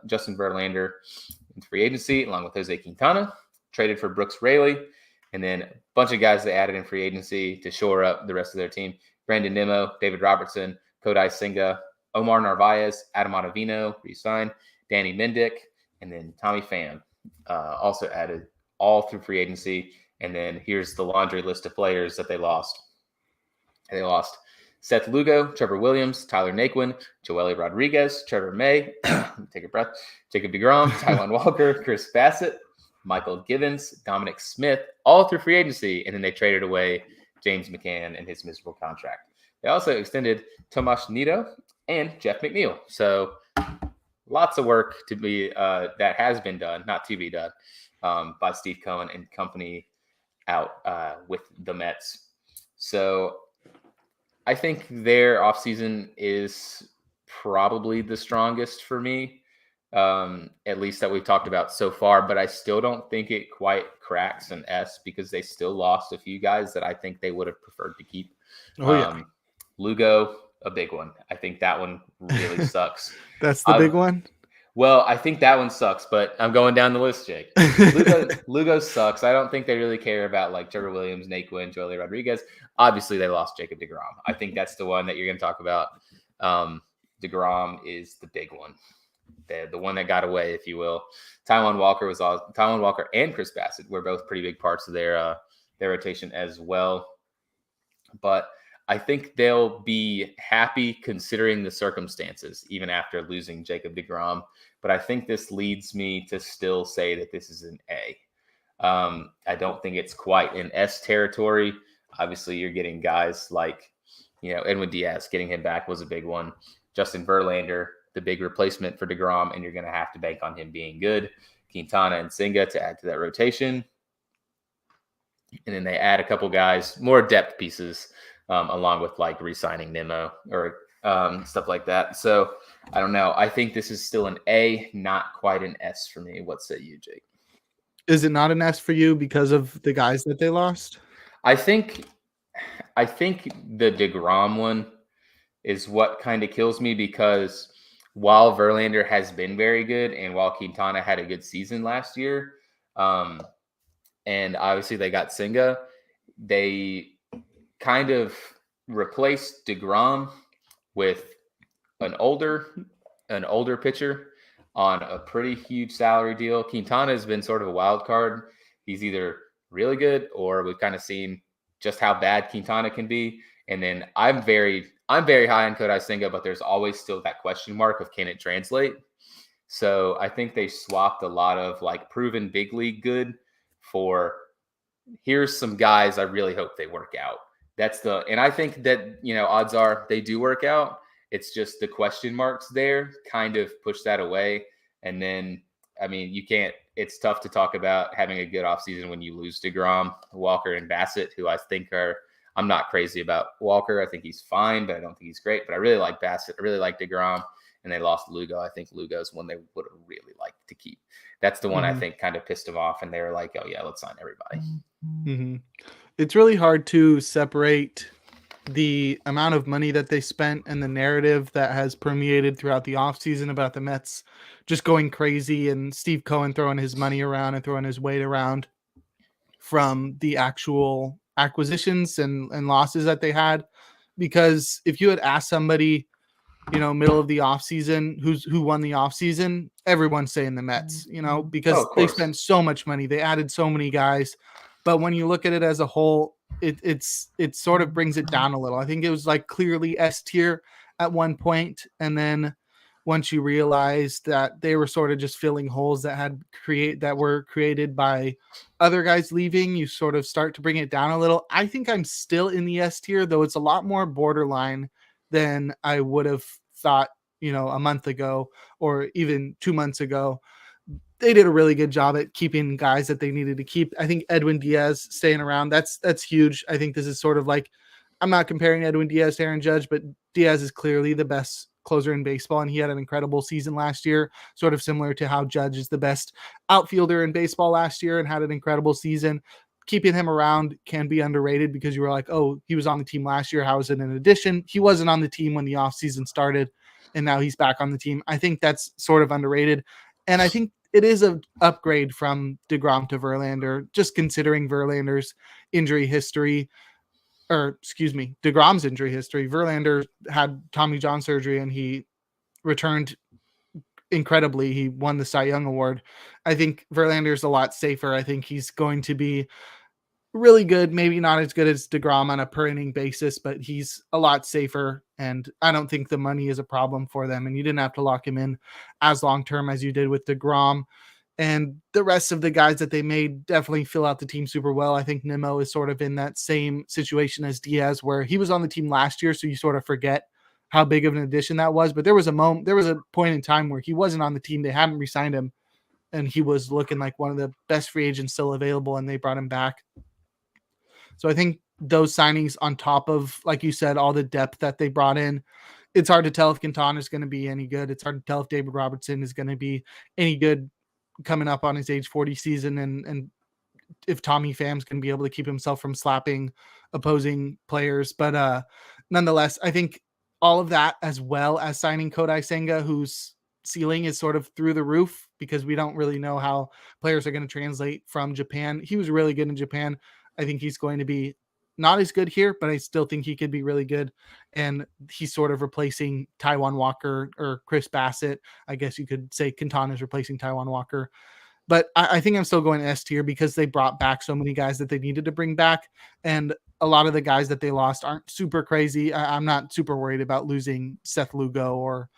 Justin Verlander in free agency along with Jose Quintana. Traded for Brooks Raley. And then a bunch of guys they added in free agency to shore up the rest of their team. Brandon Nimmo, David Robertson, Kodai Senga, Omar Narvaez, Adam Ottavino, re-signed, Danny Mendick, and then Tommy Pham also added all through free agency. And then here's the laundry list of players that they lost. They lost Seth Lugo, Trevor Williams, Tyler Naquin, Joely Rodriguez, Trevor May, take a breath, Jacob deGrom, Taijuan Walker, Chris Bassett, Michael Givens, Dominic Smith, all through free agency. And then they traded away James McCann and his miserable contract. They also extended Tomas Nido and Jeff McNeil. So lots of work to be that has been done, not to be done, by Steve Cohen and company out with the Mets. So I think their offseason is probably the strongest for me, at least that we've talked about so far. But I still don't think it quite cracks an S because they still lost a few guys that I think they would have preferred to keep. Lugo, a big one. I think that one really sucks. That's the big one? Well, I think that one sucks, but I'm going down the list, Jake. Lugo sucks. I don't think they really care about like Trevor Williams, Nate Quinn, Joely Rodriguez. Obviously, they lost Jacob deGrom. I think that's the one that you're going to talk about. DeGrom is the big one, the one that got away, if you will. Taijuan Walker and Chris Bassett were both pretty big parts of their rotation as well. But I think they'll be happy considering the circumstances, even after losing Jacob deGrom. But I think this leads me to still say that this is an A. I don't think it's quite in S territory. Obviously, you're getting guys like, Edwin Diaz. Getting him back was a big one. Justin Verlander, the big replacement for deGrom, and you're going to have to bank on him being good. Quintana and Senga to add to that rotation. And then they add a couple guys, more depth pieces, along with like re-signing Nimmo or stuff like that. So I don't know. I think this is still an A, not quite an S for me. What say you, Jake? Is it not an S for you because of the guys that they lost? I think the deGrom one is what kind of kills me, because while Verlander has been very good and while Quintana had a good season last year, and obviously they got Senga, they kind of replaced deGrom with an older pitcher on a pretty huge salary deal. Quintana has been sort of a wild card. He's either really good or we've kind of seen just how bad Quintana can be. And then I'm very high on Kodai Senga, but there's always still that question mark of can it translate? So I think they swapped a lot of like proven big league good for here's some guys I really hope they work out. And I think that, odds are they do work out. It's just the question marks there kind of push that away. And then, I mean, it's tough to talk about having a good offseason when you lose deGrom, Walker, and Bassett, who I think I'm not crazy about Walker. I think he's fine, but I don't think he's great. But I really like Bassett. I really like deGrom. And they lost Lugo. I think Lugo's one they would have really liked to keep. That's the one I think kind of pissed them off. And they were like, oh, yeah, let's sign everybody. Mm-hmm. It's really hard to separate the amount of money that they spent and the narrative that has permeated throughout the offseason about the Mets just going crazy and Steve Cohen throwing his money around and throwing his weight around from the actual acquisitions and losses that they had. Because if you had asked somebody, middle of the offseason, who won the offseason, everyone's saying the Mets, because they spent so much money. They added so many guys. But when you look at it as a whole, it sort of brings it down a little. I think it was like clearly S tier at one point, and then once you realize that they were sort of just filling holes that were created by other guys leaving, you sort of start to bring it down a little. I think I'm still in the S tier, though it's a lot more borderline than I would have thought, a month ago or even 2 months ago. They did a really good job at keeping guys that they needed to keep. I think Edwin Diaz staying around, that's huge. I think this is sort of like, I'm not comparing Edwin Diaz to Aaron Judge, but Diaz is clearly the best closer in baseball, and he had an incredible season last year, sort of similar to how Judge is the best outfielder in baseball last year and had an incredible season. Keeping him around can be underrated because you were like, oh, he was on the team last year. How is it an addition? He wasn't on the team when the offseason started, and now he's back on the team. I think that's sort of underrated. And I think it is an upgrade from deGrom to Verlander, just considering Verlander's injury history, deGrom's injury history. Verlander had Tommy John surgery and he returned incredibly. He won the Cy Young Award. I think Verlander's a lot safer. I think he's going to be really good, maybe not as good as deGrom on a per inning basis, but he's a lot safer. And I don't think the money is a problem for them. And you didn't have to lock him in as long-term as you did with deGrom. And the rest of the guys that they made definitely fill out the team super well. I think Nimmo is sort of in that same situation as Diaz, where he was on the team last year. So you sort of forget how big of an addition that was. But there was a point in time where he wasn't on the team. They hadn't re-signed him and he was looking like one of the best free agents still available, and they brought him back. So I think those signings on top of, like you said, all the depth that they brought in, it's hard to tell if Quintana is going to be any good. It's hard to tell if David Robertson is going to be any good coming up on his age 40 season. And if Tommy Pham's going to be able to keep himself from slapping opposing players. But nonetheless, I think all of that, as well as signing Kodai Senga, who's ceiling is sort of through the roof because we don't really know how players are going to translate from Japan. He was really good in Japan. I think he's going to be not as good here, but I still think he could be really good. And he's sort of replacing Taiwan Walker or Chris Bassett. I guess you could say Quintana is replacing Taiwan Walker. But I think I'm still going S tier because they brought back so many guys that they needed to bring back. And a lot of the guys that they lost aren't super crazy. I'm not super worried about losing Seth Lugo or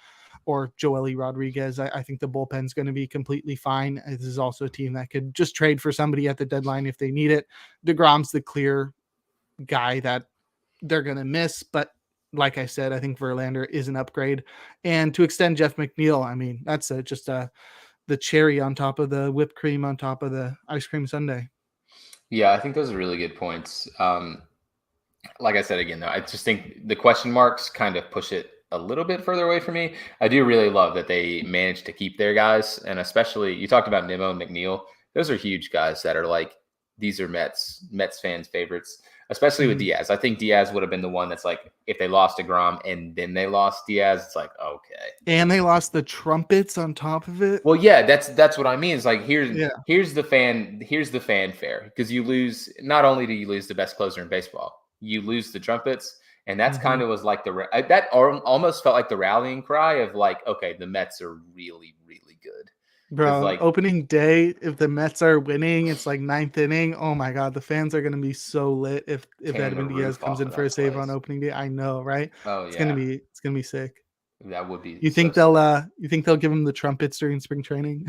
Joely Rodriguez. I think the bullpen's going to be completely fine. This is also a team that could just trade for somebody at the deadline if they need it. DeGrom's the clear guy that they're going to miss, but like I said, I think Verlander is an upgrade. And to extend Jeff McNeil, I mean, that's just the cherry on top of the whipped cream on top of the ice cream sundae. Yeah, I think those are really good points. Like I said again, though, I just think the question marks kind of push it a little bit further away from me. I do really love that they managed to keep their guys, and especially you talked about Nimmo and McNeil. Those are huge guys that are like, these are Mets fans' favorites, especially with Diaz. I think Diaz would have been the one that's like, if they lost DeGrom and then they lost Diaz, it's like, okay. And they lost the trumpets on top of it. Well, yeah, that's what I mean. It's like, here's the fanfare, because you lose, not only do you lose the best closer in baseball, you lose the trumpets. And that's kind of was like that almost felt like the rallying cry of like, okay, the Mets are really, really good. Bro, like opening day, if the Mets are winning, it's like ninth inning. Oh my God, the fans are going to be so lit if Edwin Diaz comes in for a save on opening day. I know, right? Oh, it's gonna be sick. That would be. You think they'll give him the trumpets during spring training?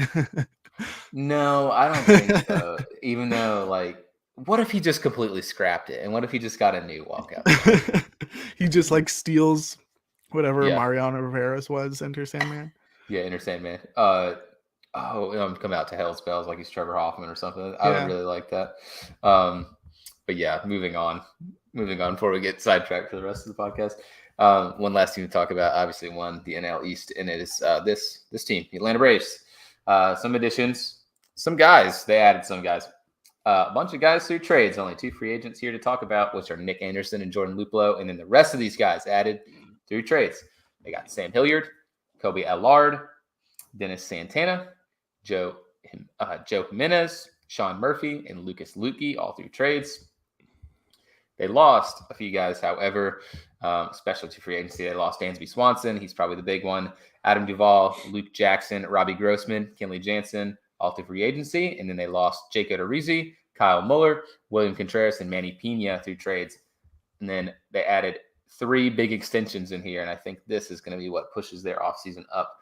No, I don't think so. Even though, like, what if he just completely scrapped it, and what if he just got a new walkout? He just like steals whatever Mariano Rivera's was, Enter Sandman. Yeah, Enter Sandman. Come out to Hell's Bells like he's Trevor Hoffman or something. I would really like that. But yeah, moving on before we get sidetracked for the rest of the podcast. One last team to talk about, obviously won the NL East, and it is this team, the Atlanta Braves. Some additions, some guys. They added some guys. A bunch of guys through trades. Only 2 free agents here to talk about, which are Nick Anderson and Jordan Luplow. And then the rest of these guys added through trades. They got Sam Hilliard, Kobe Allard, Dennis Santana, Joe Jimenez, Sean Murphy, and Lucas Luque, all through trades. They lost a few guys, however, especially to free agency. They lost Dansby Swanson. He's probably the big one. Adam Duvall, Luke Jackson, Robbie Grossman, Kenley Jansen, all through free agency. And then they lost Jake Odorizzi, Kyle Muller, William Contreras, and Manny Pena through trades. And then they added 3 big extensions in here. And I think this is going to be what pushes their offseason up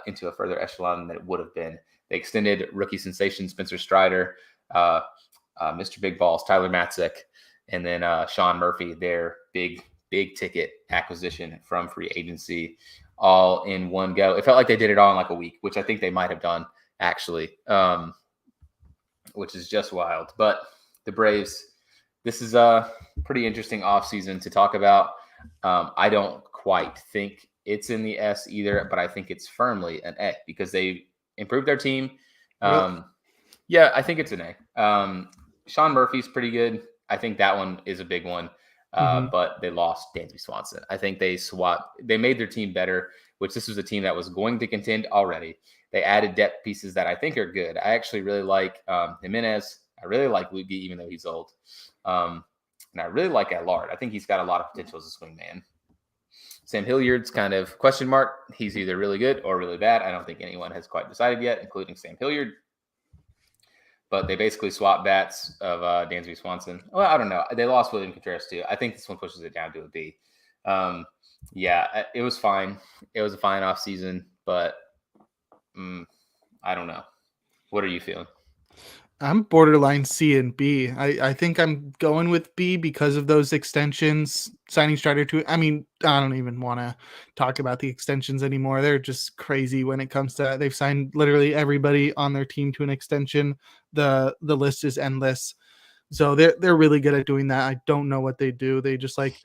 into a further echelon than it would have been. They extended rookie sensation Spencer Strider, Mr. Big Balls, Tyler Matzek, and then Sean Murphy, their big ticket acquisition from free agency, all in one go. It felt like they did it all in like a week, which I think they might have done actually, which is just wild. But the Braves, this is a pretty interesting offseason to talk about. I don't quite think it's in the S either, but I think it's firmly an A because they improved their team. Yeah, I think it's an A. Sean Murphy's pretty good. I think that one is a big one. But they lost Dansby Swanson. I think they made their team better, which this was a team that was going to contend already. They added depth pieces that I think are good. I actually really like Jimenez. I really like Luque, even though he's old. And I really like Allard. I think he's got a lot of potential as a swingman. Sam Hilliard's kind of question mark. He's either really good or really bad. I don't think anyone has quite decided yet, including Sam Hilliard. But they basically swapped bats of Dansby Swanson. Well, I don't know. They lost William Contreras too. I think this one pushes it down to a B. Yeah, it was fine. It was a fine offseason, but I don't know. What are you feeling? I'm borderline C and B. I think I'm going with B because of those extensions. Signing Strider to, I mean, I don't even want to talk about the extensions anymore. They're just crazy when it comes to that. They've signed literally everybody on their team to an extension. The list is endless. So they're really good at doing that. I don't know what they do. They just like,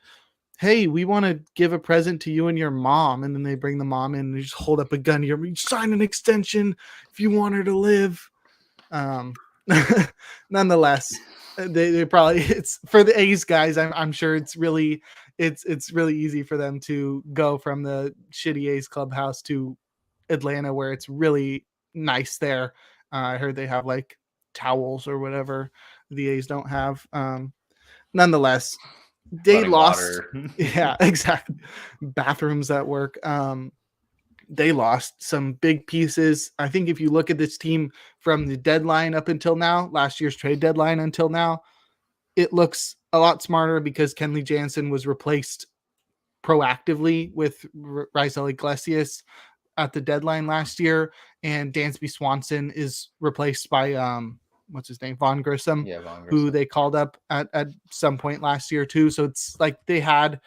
hey, we want to give a present to you and your mom. And then they bring the mom in and they just hold up a gun. You sign an extension if you want her to live. Nonetheless, they probably, it's for the A's guys. I'm sure it's really easy for them to go from the shitty A's clubhouse to Atlanta where it's really nice there. I heard they have like towels or whatever the A's don't have. Nonetheless, they Running lost. water. Yeah, exactly. Bathrooms at work. They lost some big pieces. I think if you look at this team from the deadline up until now, last year's trade deadline until now, it looks a lot smarter because Kenley Jansen was replaced proactively with Raisel Iglesias at the deadline last year, and Dansby Swanson is replaced by what's his name, Vaughn Grissom, Yeah, Von who Grissom. they called up at some point last year too. So it's like they had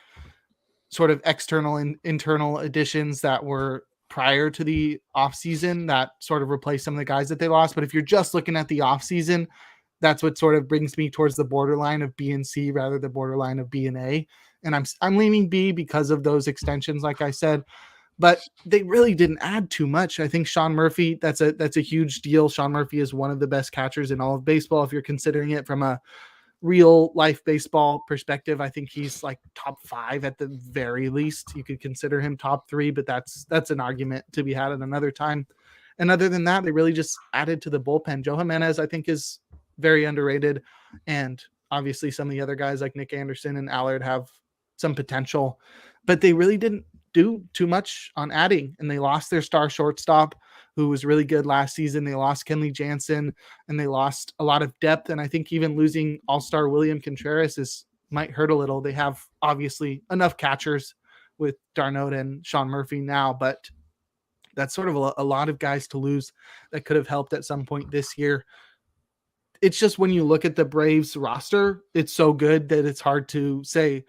sort of external and internal additions that were prior to the offseason that sort of replaced some of the guys that they lost. But if you're just looking at the offseason, that's what sort of brings me towards the borderline of B and C rather than the borderline of B and A. And I'm leaning B because of those extensions, like I said. But they really didn't add too much. I think Sean Murphy, that's a huge deal. Sean Murphy is one of the best catchers in all of baseball. If you're considering it from a real life baseball perspective, I think he's like top 5 at the very least. You could consider him top 3, but that's an argument to be had at another time. And other than that, they really just added to the bullpen. Joe Jimenez, I think, is very underrated. And obviously some of the other guys like Nick Anderson and Allard have some potential, but they really didn't do too much on adding. And they lost their star shortstop, who was really good last season. They lost Kenley Jansen, and they lost a lot of depth. And I think even losing all-star William Contreras might hurt a little. They have obviously enough catchers with Darnold and Sean Murphy now, but that's sort of a lot of guys to lose that could have helped at some point this year. It's just when you look at the Braves roster, it's so good that it's hard to say,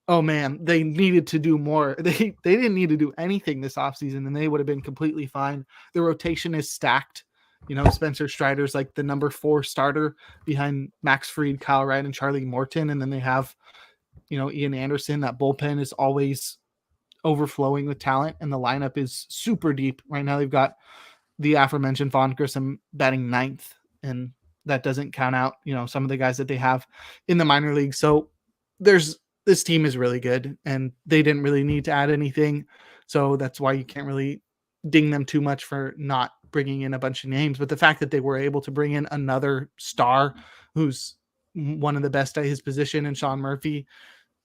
oh man, they needed to do more. They didn't need to do anything this offseason and they would have been completely fine. The rotation is stacked. You know, Spencer Strider's like the number 4 starter behind Max Fried, Kyle Wright, and Charlie Morton. And then they have, you know, Ian Anderson. That bullpen is always overflowing with talent, and the lineup is super deep. Right now they've got the aforementioned Vaughn Grissom batting 9th, and that doesn't count out, you know, some of the guys that they have in the minor league. So this team is really good, and they didn't really need to add anything. So that's why you can't really ding them too much for not bringing in a bunch of names. But the fact that they were able to bring in another star who's one of the best at his position, and Sean Murphy,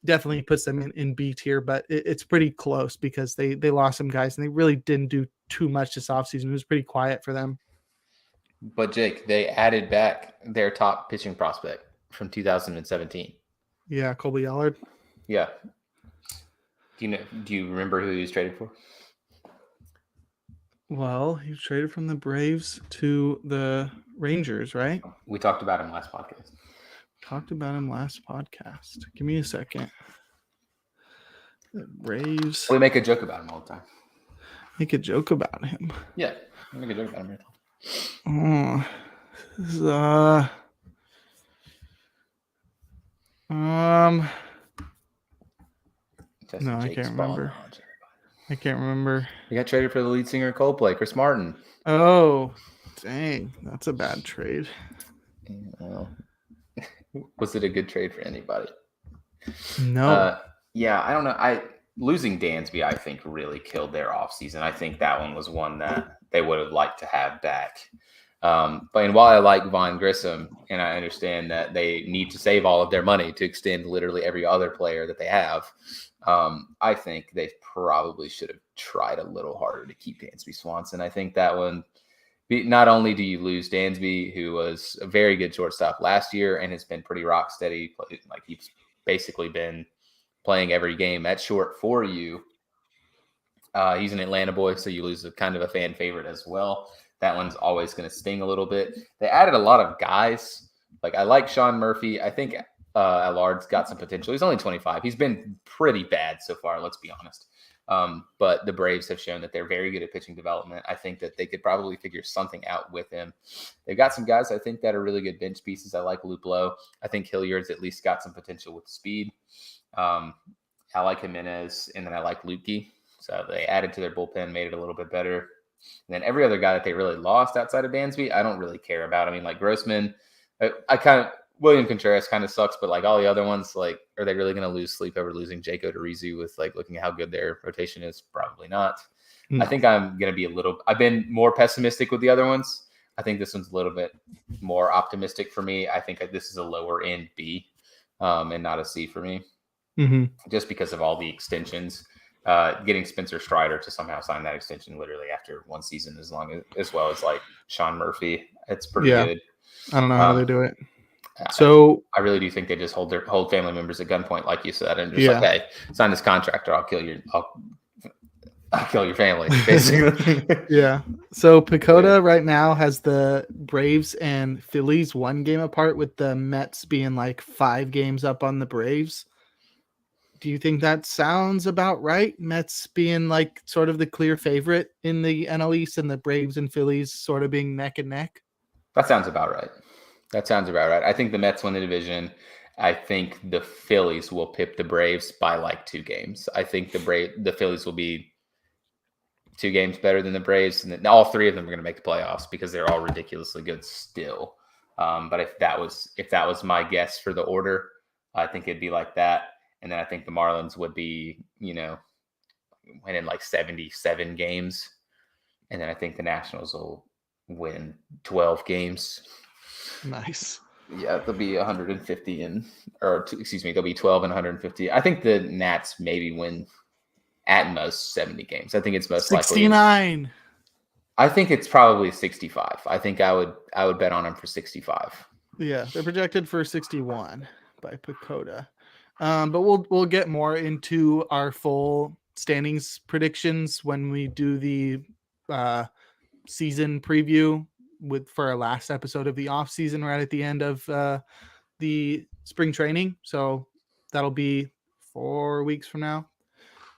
definitely puts them in B tier, but it's pretty close because they lost some guys and they really didn't do too much this offseason. It was pretty quiet for them. But Jake, they added back their top pitching prospect from 2017. Yeah, Colby Allard. Yeah. Do you remember who he was traded for? Well, he was traded from the Braves to the Rangers, right? We talked about him last podcast. Give me a second. The Braves. We make a joke about him all the time. Make a joke about him. Yeah, we make a joke about him. Oh, this is, no, I can't remember. He got traded for the lead singer of Coldplay, Chris Martin. Oh, dang. That's a bad trade. Was it a good trade for anybody? No. Yeah, I don't know. Losing Dansby, I think, really killed their offseason. I think that one was one that they would have liked to have back. But while I like Vaughn Grissom, and I understand that they need to save all of their money to extend literally every other player that they have, I think they probably should have tried a little harder to keep Dansby Swanson. I think that one, not only do you lose Dansby, who was a very good shortstop last year and has been pretty rock steady, like he's basically been playing every game at short for you. He's an Atlanta boy, so you lose a kind of a fan favorite as well. That one's always going to sting a little bit. They added a lot of guys. Like, I like Sean Murphy. I think Allard's got some potential. He's only 25. He's been pretty bad so far, let's be honest. But the Braves have shown that they're very good at pitching development. I think that they could probably figure something out with him. They've got some guys I think that are really good bench pieces. I like Luke Lowe. I think Hilliard's at least got some potential with speed. I like Jimenez, and then I like Lukey. So they added to their bullpen, made it a little bit better. And then every other guy that they really lost outside of Dansby, I don't really care about. I mean, like Grossman, William Contreras kind of sucks, but like all the other ones, like, are they really going to lose sleep over losing Jaco DeRizu with like looking at how good their rotation is? Probably Probably not. No. I think I'm going to be I've been more pessimistic with the other ones. I think this one's a little bit more optimistic for me. I think this is a lower end B and not a C for me, just because of all the extensions. Getting Spencer Strider to somehow sign that extension literally after one season as well as like Sean Murphy. It's pretty good. I don't know how they do it. So I really do think they just hold family members at gunpoint, like you said, and just like, hey, sign this contract or I'll kill your family, basically. Yeah. So Pacoda right now has the Braves and Phillies 1 game apart, with the Mets being like 5 games up on the Braves. Do you think that sounds about right? Mets being like sort of the clear favorite in the NL East, and the Braves and Phillies sort of being neck and neck? That sounds about right. I think the Mets win the division. I think the Phillies will pip the Braves by like 2 games. I think the Phillies will be 2 games better than the Braves, and all 3 of them are going to make the playoffs because they're all ridiculously good still. But if that was my guess for the order, I think it'd be like that. And then I think the Marlins would be, winning like 77 games. And then I think the Nationals will win 12 games. Nice. Yeah, they'll be 150 they'll be 12 and 150. I think the Nats maybe win at most 70 games. I think it's most 69. likely. I think it's probably 65. I think I would bet on them for 65. Yeah, they're projected for 61 by Pacoda. But we'll get more into our full standings predictions when we do the season preview for our last episode of the offseason right at the end of the spring training. So that'll be 4 weeks from now.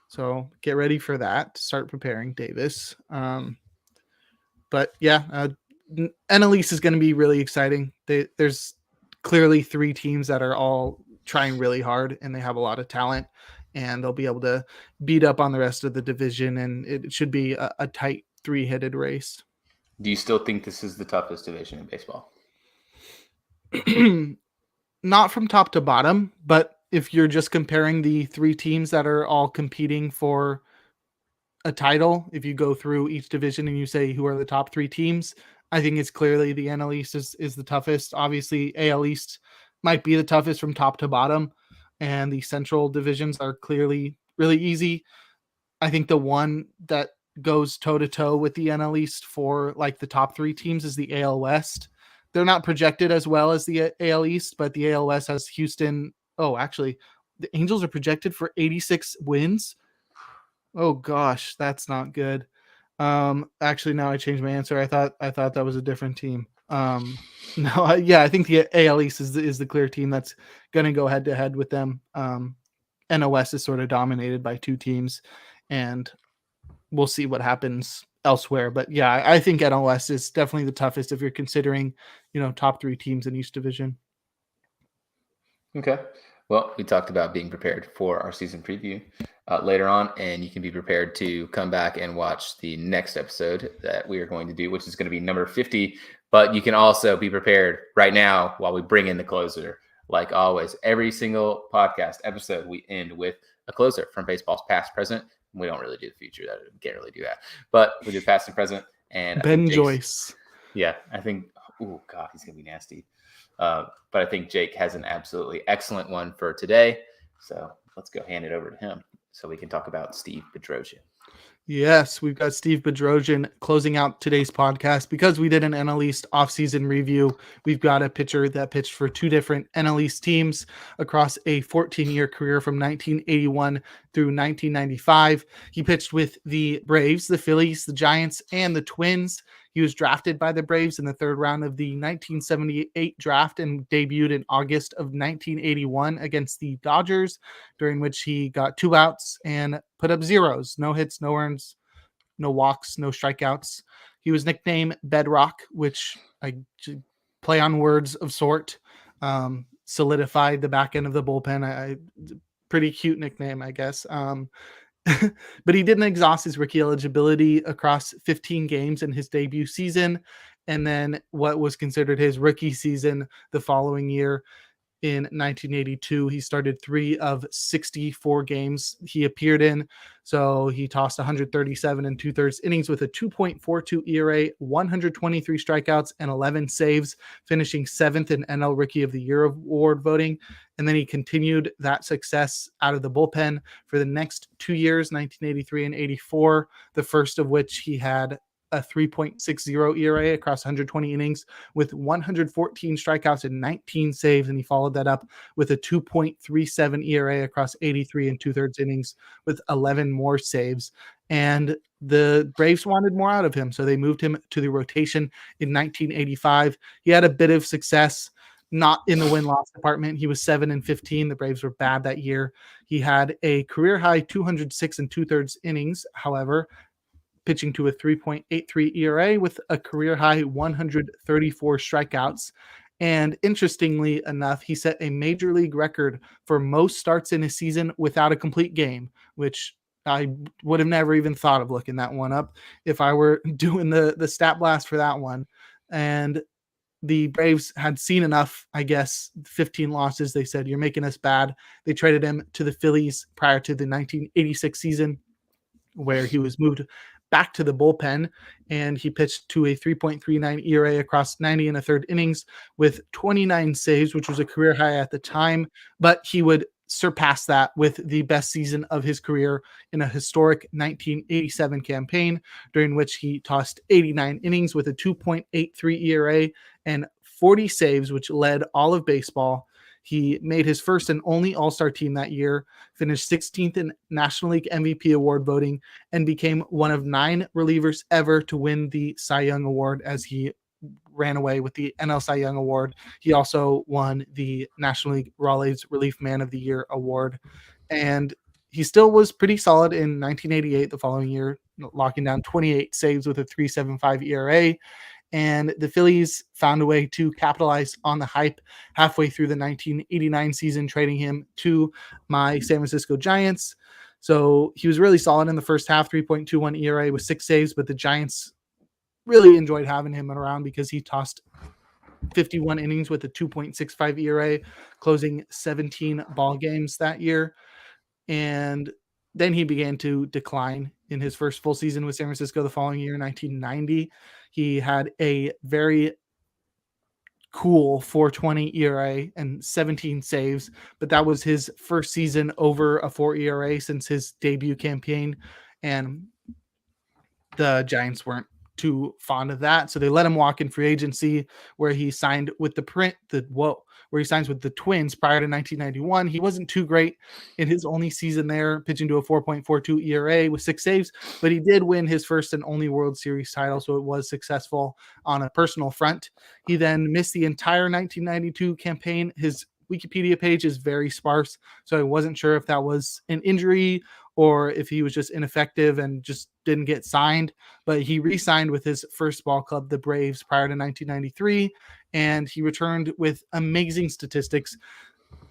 So get ready for that. Start preparing, Davis. But yeah, NL East is going to be really exciting. There's clearly 3 teams that are all trying really hard, and they have a lot of talent, and they'll be able to beat up on the rest of the division, and it should be a tight 3-headed race. Do you still think this is the toughest division in baseball? Not from top to bottom, but if you're just comparing the 3 teams that are all competing for a title, if you go through each division and you say who are the top 3 teams, I think it's clearly the NL East is the toughest. Obviously, AL East might be the toughest from top to bottom, and the central divisions are clearly really easy. I think the one that goes toe-to-toe with the NL East for like the top 3 teams is the AL West. They're not projected as well as the AL East, but the AL West has Houston. Oh, actually, the Angels are projected for 86 wins. Oh gosh, that's not good. Actually, now I changed my answer. I thought that was a different team. I think the AL East is the clear team that's going to go head to head with them. NL West is sort of dominated by 2 teams, and we'll see what happens elsewhere. But yeah, I think NL West is definitely the toughest if you're considering, top 3 teams in each division. Okay. Well, we talked about being prepared for our season preview later on, and you can be prepared to come back and watch the next episode that we are going to do, which is going to be number 50. But you can also be prepared right now while we bring in the closer. Like always, every single podcast episode, we end with a closer from baseball's past, present. We don't really do the future. We can't really do that. But we do past and present. And Ben Joyce. Yeah, I think, oh, God, he's going to be nasty. But I think Jake has an absolutely excellent one for today. So let's go hand it over to him so we can talk about Steve Bedrosian. Yes, we've got Steve Bedrosian closing out today's podcast. Because we did an NL East offseason review, we've got a pitcher that pitched for 2 different NL East teams across a 14-year career from 1981 through 1995. He pitched with the Braves, the Phillies, the Giants, and the Twins. He was drafted by the Braves in the 3rd round of the 1978 draft and debuted in August of 1981 against the Dodgers, during which he got 2 outs and put up zeros, no hits, no earns, no walks, no strikeouts. He was nicknamed Bedrock, which I play on words of sort, solidified the back end of the bullpen. Pretty cute nickname, I guess. But he didn't exhaust his rookie eligibility across 15 games in his debut season. And then what was considered his rookie season the following year, in 1982. He started 3 of 64 games he appeared in. So he tossed 137 and 2/3 innings with a 2.42 ERA, 123 strikeouts, and 11 saves, finishing 7th in NL Rookie of the Year award voting. And then he continued that success out of the bullpen for the next 2 years, 1983 and 84, the first of which he had a 3.60 ERA across 120 innings with 114 strikeouts and 19 saves. And he followed that up with a 2.37 ERA across 83 and 2/3 innings with 11 more saves. And the Braves wanted more out of him, so they moved him to the rotation in 1985. He had a bit of success, not in the win-loss department. He was 7-15. The Braves were bad that year. He had a career-high 206 and 2/3 innings, however, pitching to a 3.83 ERA with a career-high 134 strikeouts. And interestingly enough, he set a major league record for most starts in a season without a complete game, which I would have never even thought of looking that one up if I were doing the stat blast for that one. And the Braves had seen enough, I guess, 15 losses. They said, "You're making us bad." They traded him to the Phillies prior to the 1986 season, where he was moved back to the bullpen, and he pitched to a 3.39 ERA across 90 and a third innings with 29 saves, which was a career high at the time, but he would surpass that with the best season of his career in a historic 1987 campaign, during which he tossed 89 innings with a 2.83 ERA and 40 saves, which led all of baseball. He made his first and only All-Star team that year, finished 16th in National League MVP award voting, and became one of 9 relievers ever to win the Cy Young Award, as he ran away with the NL Cy Young Award. He also won the National League Raleigh's Relief Man of the Year award. And he still was pretty solid in 1988, the following year, locking down 28 saves with a 3.75 ERA. And the Phillies found a way to capitalize on the hype halfway through the 1989 season, trading him to my San Francisco Giants. So he was really solid in the first half, 3.21 ERA with 6 saves, but the Giants really enjoyed having him around because he tossed 51 innings with a 2.65 ERA, closing 17 ball games that year. And then he began to decline in his first full season with San Francisco the following year, 1990. He had a very cool 4.20 ERA and 17 saves, but that was his first season over a 4 ERA since his debut campaign, and the Giants weren't too fond of that, so they let him walk in free agency, where he signed with where he signs with the Twins prior to 1991. He wasn't too great in his only season there, pitching to a 4.42 ERA with 6 saves, but he did win his first and only World Series title, so it was successful on a personal front. He then missed the entire 1992 campaign. His Wikipedia page is very sparse, so I wasn't sure if that was an injury or if he was just ineffective and just didn't get signed. But he re-signed with his first ball club, the Braves, prior to 1993, and he returned with amazing statistics,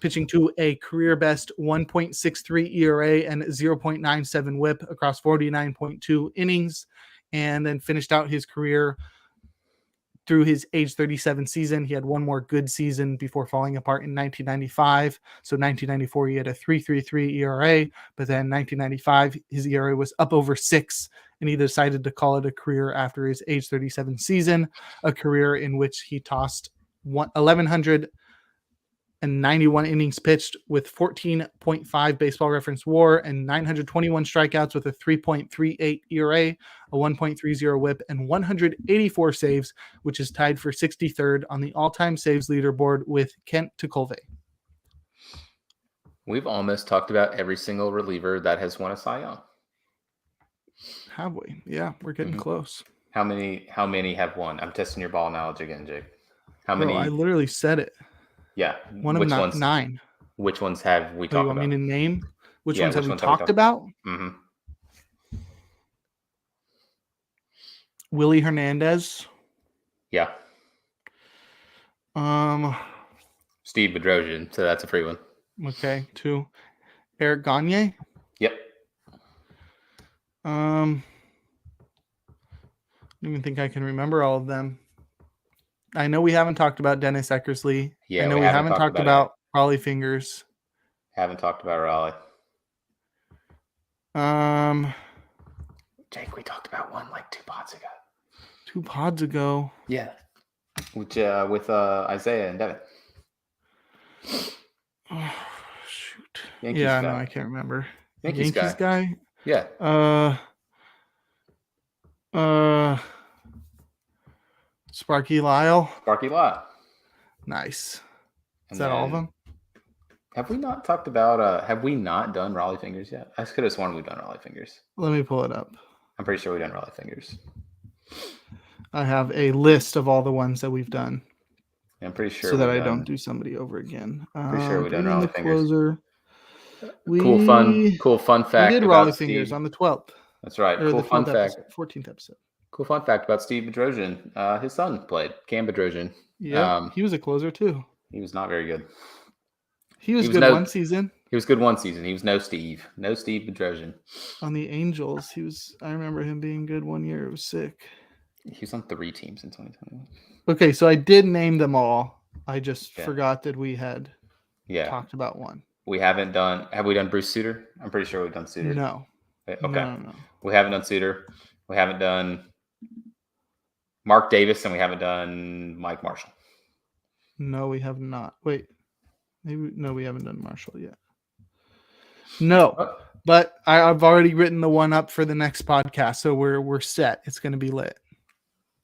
pitching to a career best 1.63 ERA and 0.97 WHIP across 49.2 innings, and then finished out his career through his age 37 season. He had one more good season before falling apart in 1995. So 1994, he had a 3.33 ERA, but then 1995, his ERA was up over 6, and he decided to call it a career after his age 37 season, a career in which he tossed 1,191 innings pitched with 14.5 Baseball Reference WAR and 921 strikeouts with a 3.38 ERA, a 1.30 WHIP, and 184 saves, which is tied for 63rd on the all-time saves leaderboard with Kent Tucolve. We've almost talked about every single reliever that has won a Cy Young. Have we? Yeah, we're getting close. How many have won? I'm testing your ball knowledge again, Jake. How Bro, many? I literally said it. Yeah. One of 9. Which ones have we talked about? You want me to name? Which Yeah, ones have which we ones have we talked about? Mm-hmm. Willie Hernandez. Yeah. Steve Bedrosian, so that's a free one. Okay, 2. Eric Gagne. Yep. I don't even think I can remember all of them. I know we haven't talked about Dennis Eckersley. Yeah, I know we haven't talked about Raleigh Fingers. Haven't talked about Raleigh. Jake, we talked about one like 2 pods ago. 2 pods ago. Yeah. Which with Isaiah and Devin. Oh, shoot. Yankees yeah, guy. no, I can't remember. Yankees guy? Yeah. Sparky Lyle. Sparky Lyle. Nice. And Is that all of them? Have we not talked about have we not done Raleigh Fingers yet? I could have sworn we've done Raleigh Fingers. Let me pull it up. I'm pretty sure we've done Raleigh Fingers. I have a list of all the ones that we've done. I'm pretty sure so that I don't do somebody over again. Pretty sure we've done Raleigh Fingers. Closer. Cool fun fact. We did about Raleigh Steve. Fingers on the 12th. That's right. Or cool the fun fact. 14th episode. Cool fun fact about Steve Bedrosian. His son played Cam Bedrosian. Yeah, he was a closer too. He was not very good. He was good one season. He was good one season. He was no Steve Bedrosian. On the Angels, I remember him being good one year. It was sick. He was on 3 teams in 2021. Okay, so I did name them all. I just forgot that we had talked about one. We haven't done. Have we done Bruce Sutter? I'm pretty sure we've done Sutter. No. Okay. No. We haven't done Sutter. We haven't done Mark Davis, and we haven't done Mike Marshall. No, we have not. Wait. We haven't done Marshall yet. No, but I've already written the one up for the next podcast, so we're set. It's going to be lit.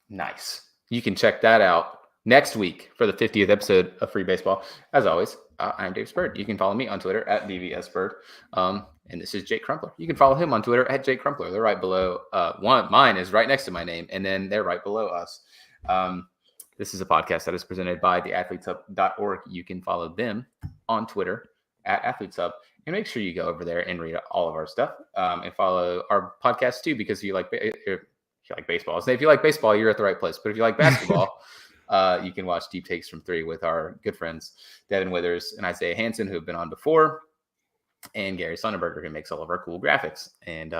Nice. You can check that out next week for the 50th episode of Free Baseball. As always, I'm Dave Spurd. You can follow me on Twitter at DVSBird. And this is Jake Crumpler. You can follow him on Twitter at Jake Crumpler. They're right below. Mine is right next to my name, and then they're right below us. This is a podcast that is presented by theathleteshub.org. You can follow them on Twitter at athleteshub. And make sure you go over there and read all of our stuff and follow our podcast too, because if you like baseball. So if you like baseball, you're at the right place. But if you like basketball, you can watch Deep Takes from 3 with our good friends, Devin Withers and Isaiah Hansen, who have been on before, and Gary Sonnenberger, who makes all of our cool graphics and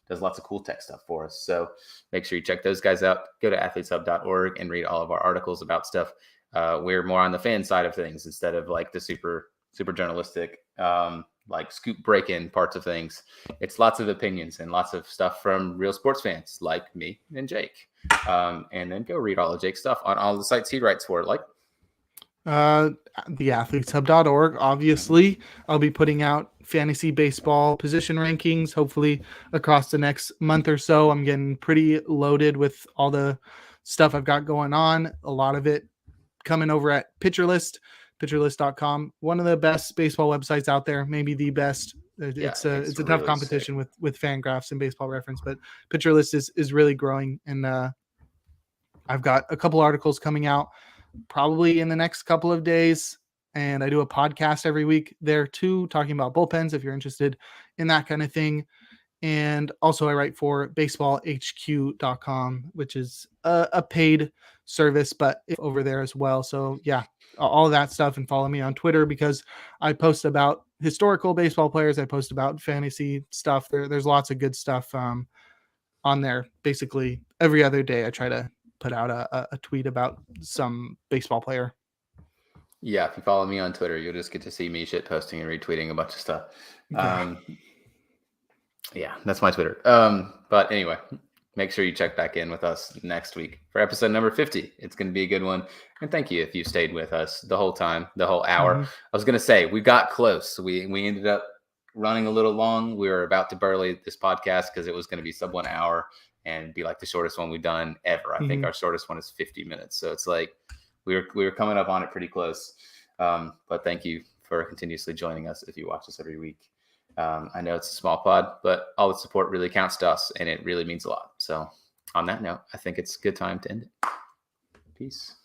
does lots of cool tech stuff for us. So make sure you check those guys out. Go to athleteshub.org and read all of our articles about stuff. We're more on the fan side of things instead of like the super journalistic, like scoop break-in parts of things. It's lots of opinions and lots of stuff from real sports fans like me and Jake. And then go read all of Jake's stuff on all the sites he writes for, like theathleteshub.org. Obviously, I'll be putting out fantasy baseball position rankings, hopefully across the next month or so. I'm getting pretty loaded with all the stuff I've got going on. A lot of it coming over at pitcherlist.com. One of the best baseball websites out there, maybe the best. It's a really tough competition with Fangraphs and Baseball Reference, but PitcherList is really growing, and I've got a couple articles coming out probably in the next couple of days, and I do a podcast every week there too, talking about bullpens if you're interested in that kind of thing. And also I write for baseballhq.com, which is a paid service, but it's over there as well. So yeah, all of that stuff, and follow me on Twitter because I post about historical baseball players. I post about fantasy stuff. There's lots of good stuff on there. Basically every other day I try to put out a tweet about some baseball player. Yeah, if you follow me on Twitter, you'll just get to see me shit posting and retweeting a bunch of stuff. Yeah, that's my Twitter. But anyway, make sure you check back in with us next week for episode number 50. It's going to be a good one. And thank you if you stayed with us the whole time, the whole hour. I was going to say, we got close. We ended up running a little long. We were about to burly this podcast because it was going to be sub 1 hour and be like the shortest one we've done ever. I think our shortest one is 50 minutes. So it's like we were coming up on it pretty close. But thank you for continuously joining us if you watch us every week. I know it's a small pod, but all the support really counts to us, and it really means a lot. So on that note, I think it's a good time to end it. Peace.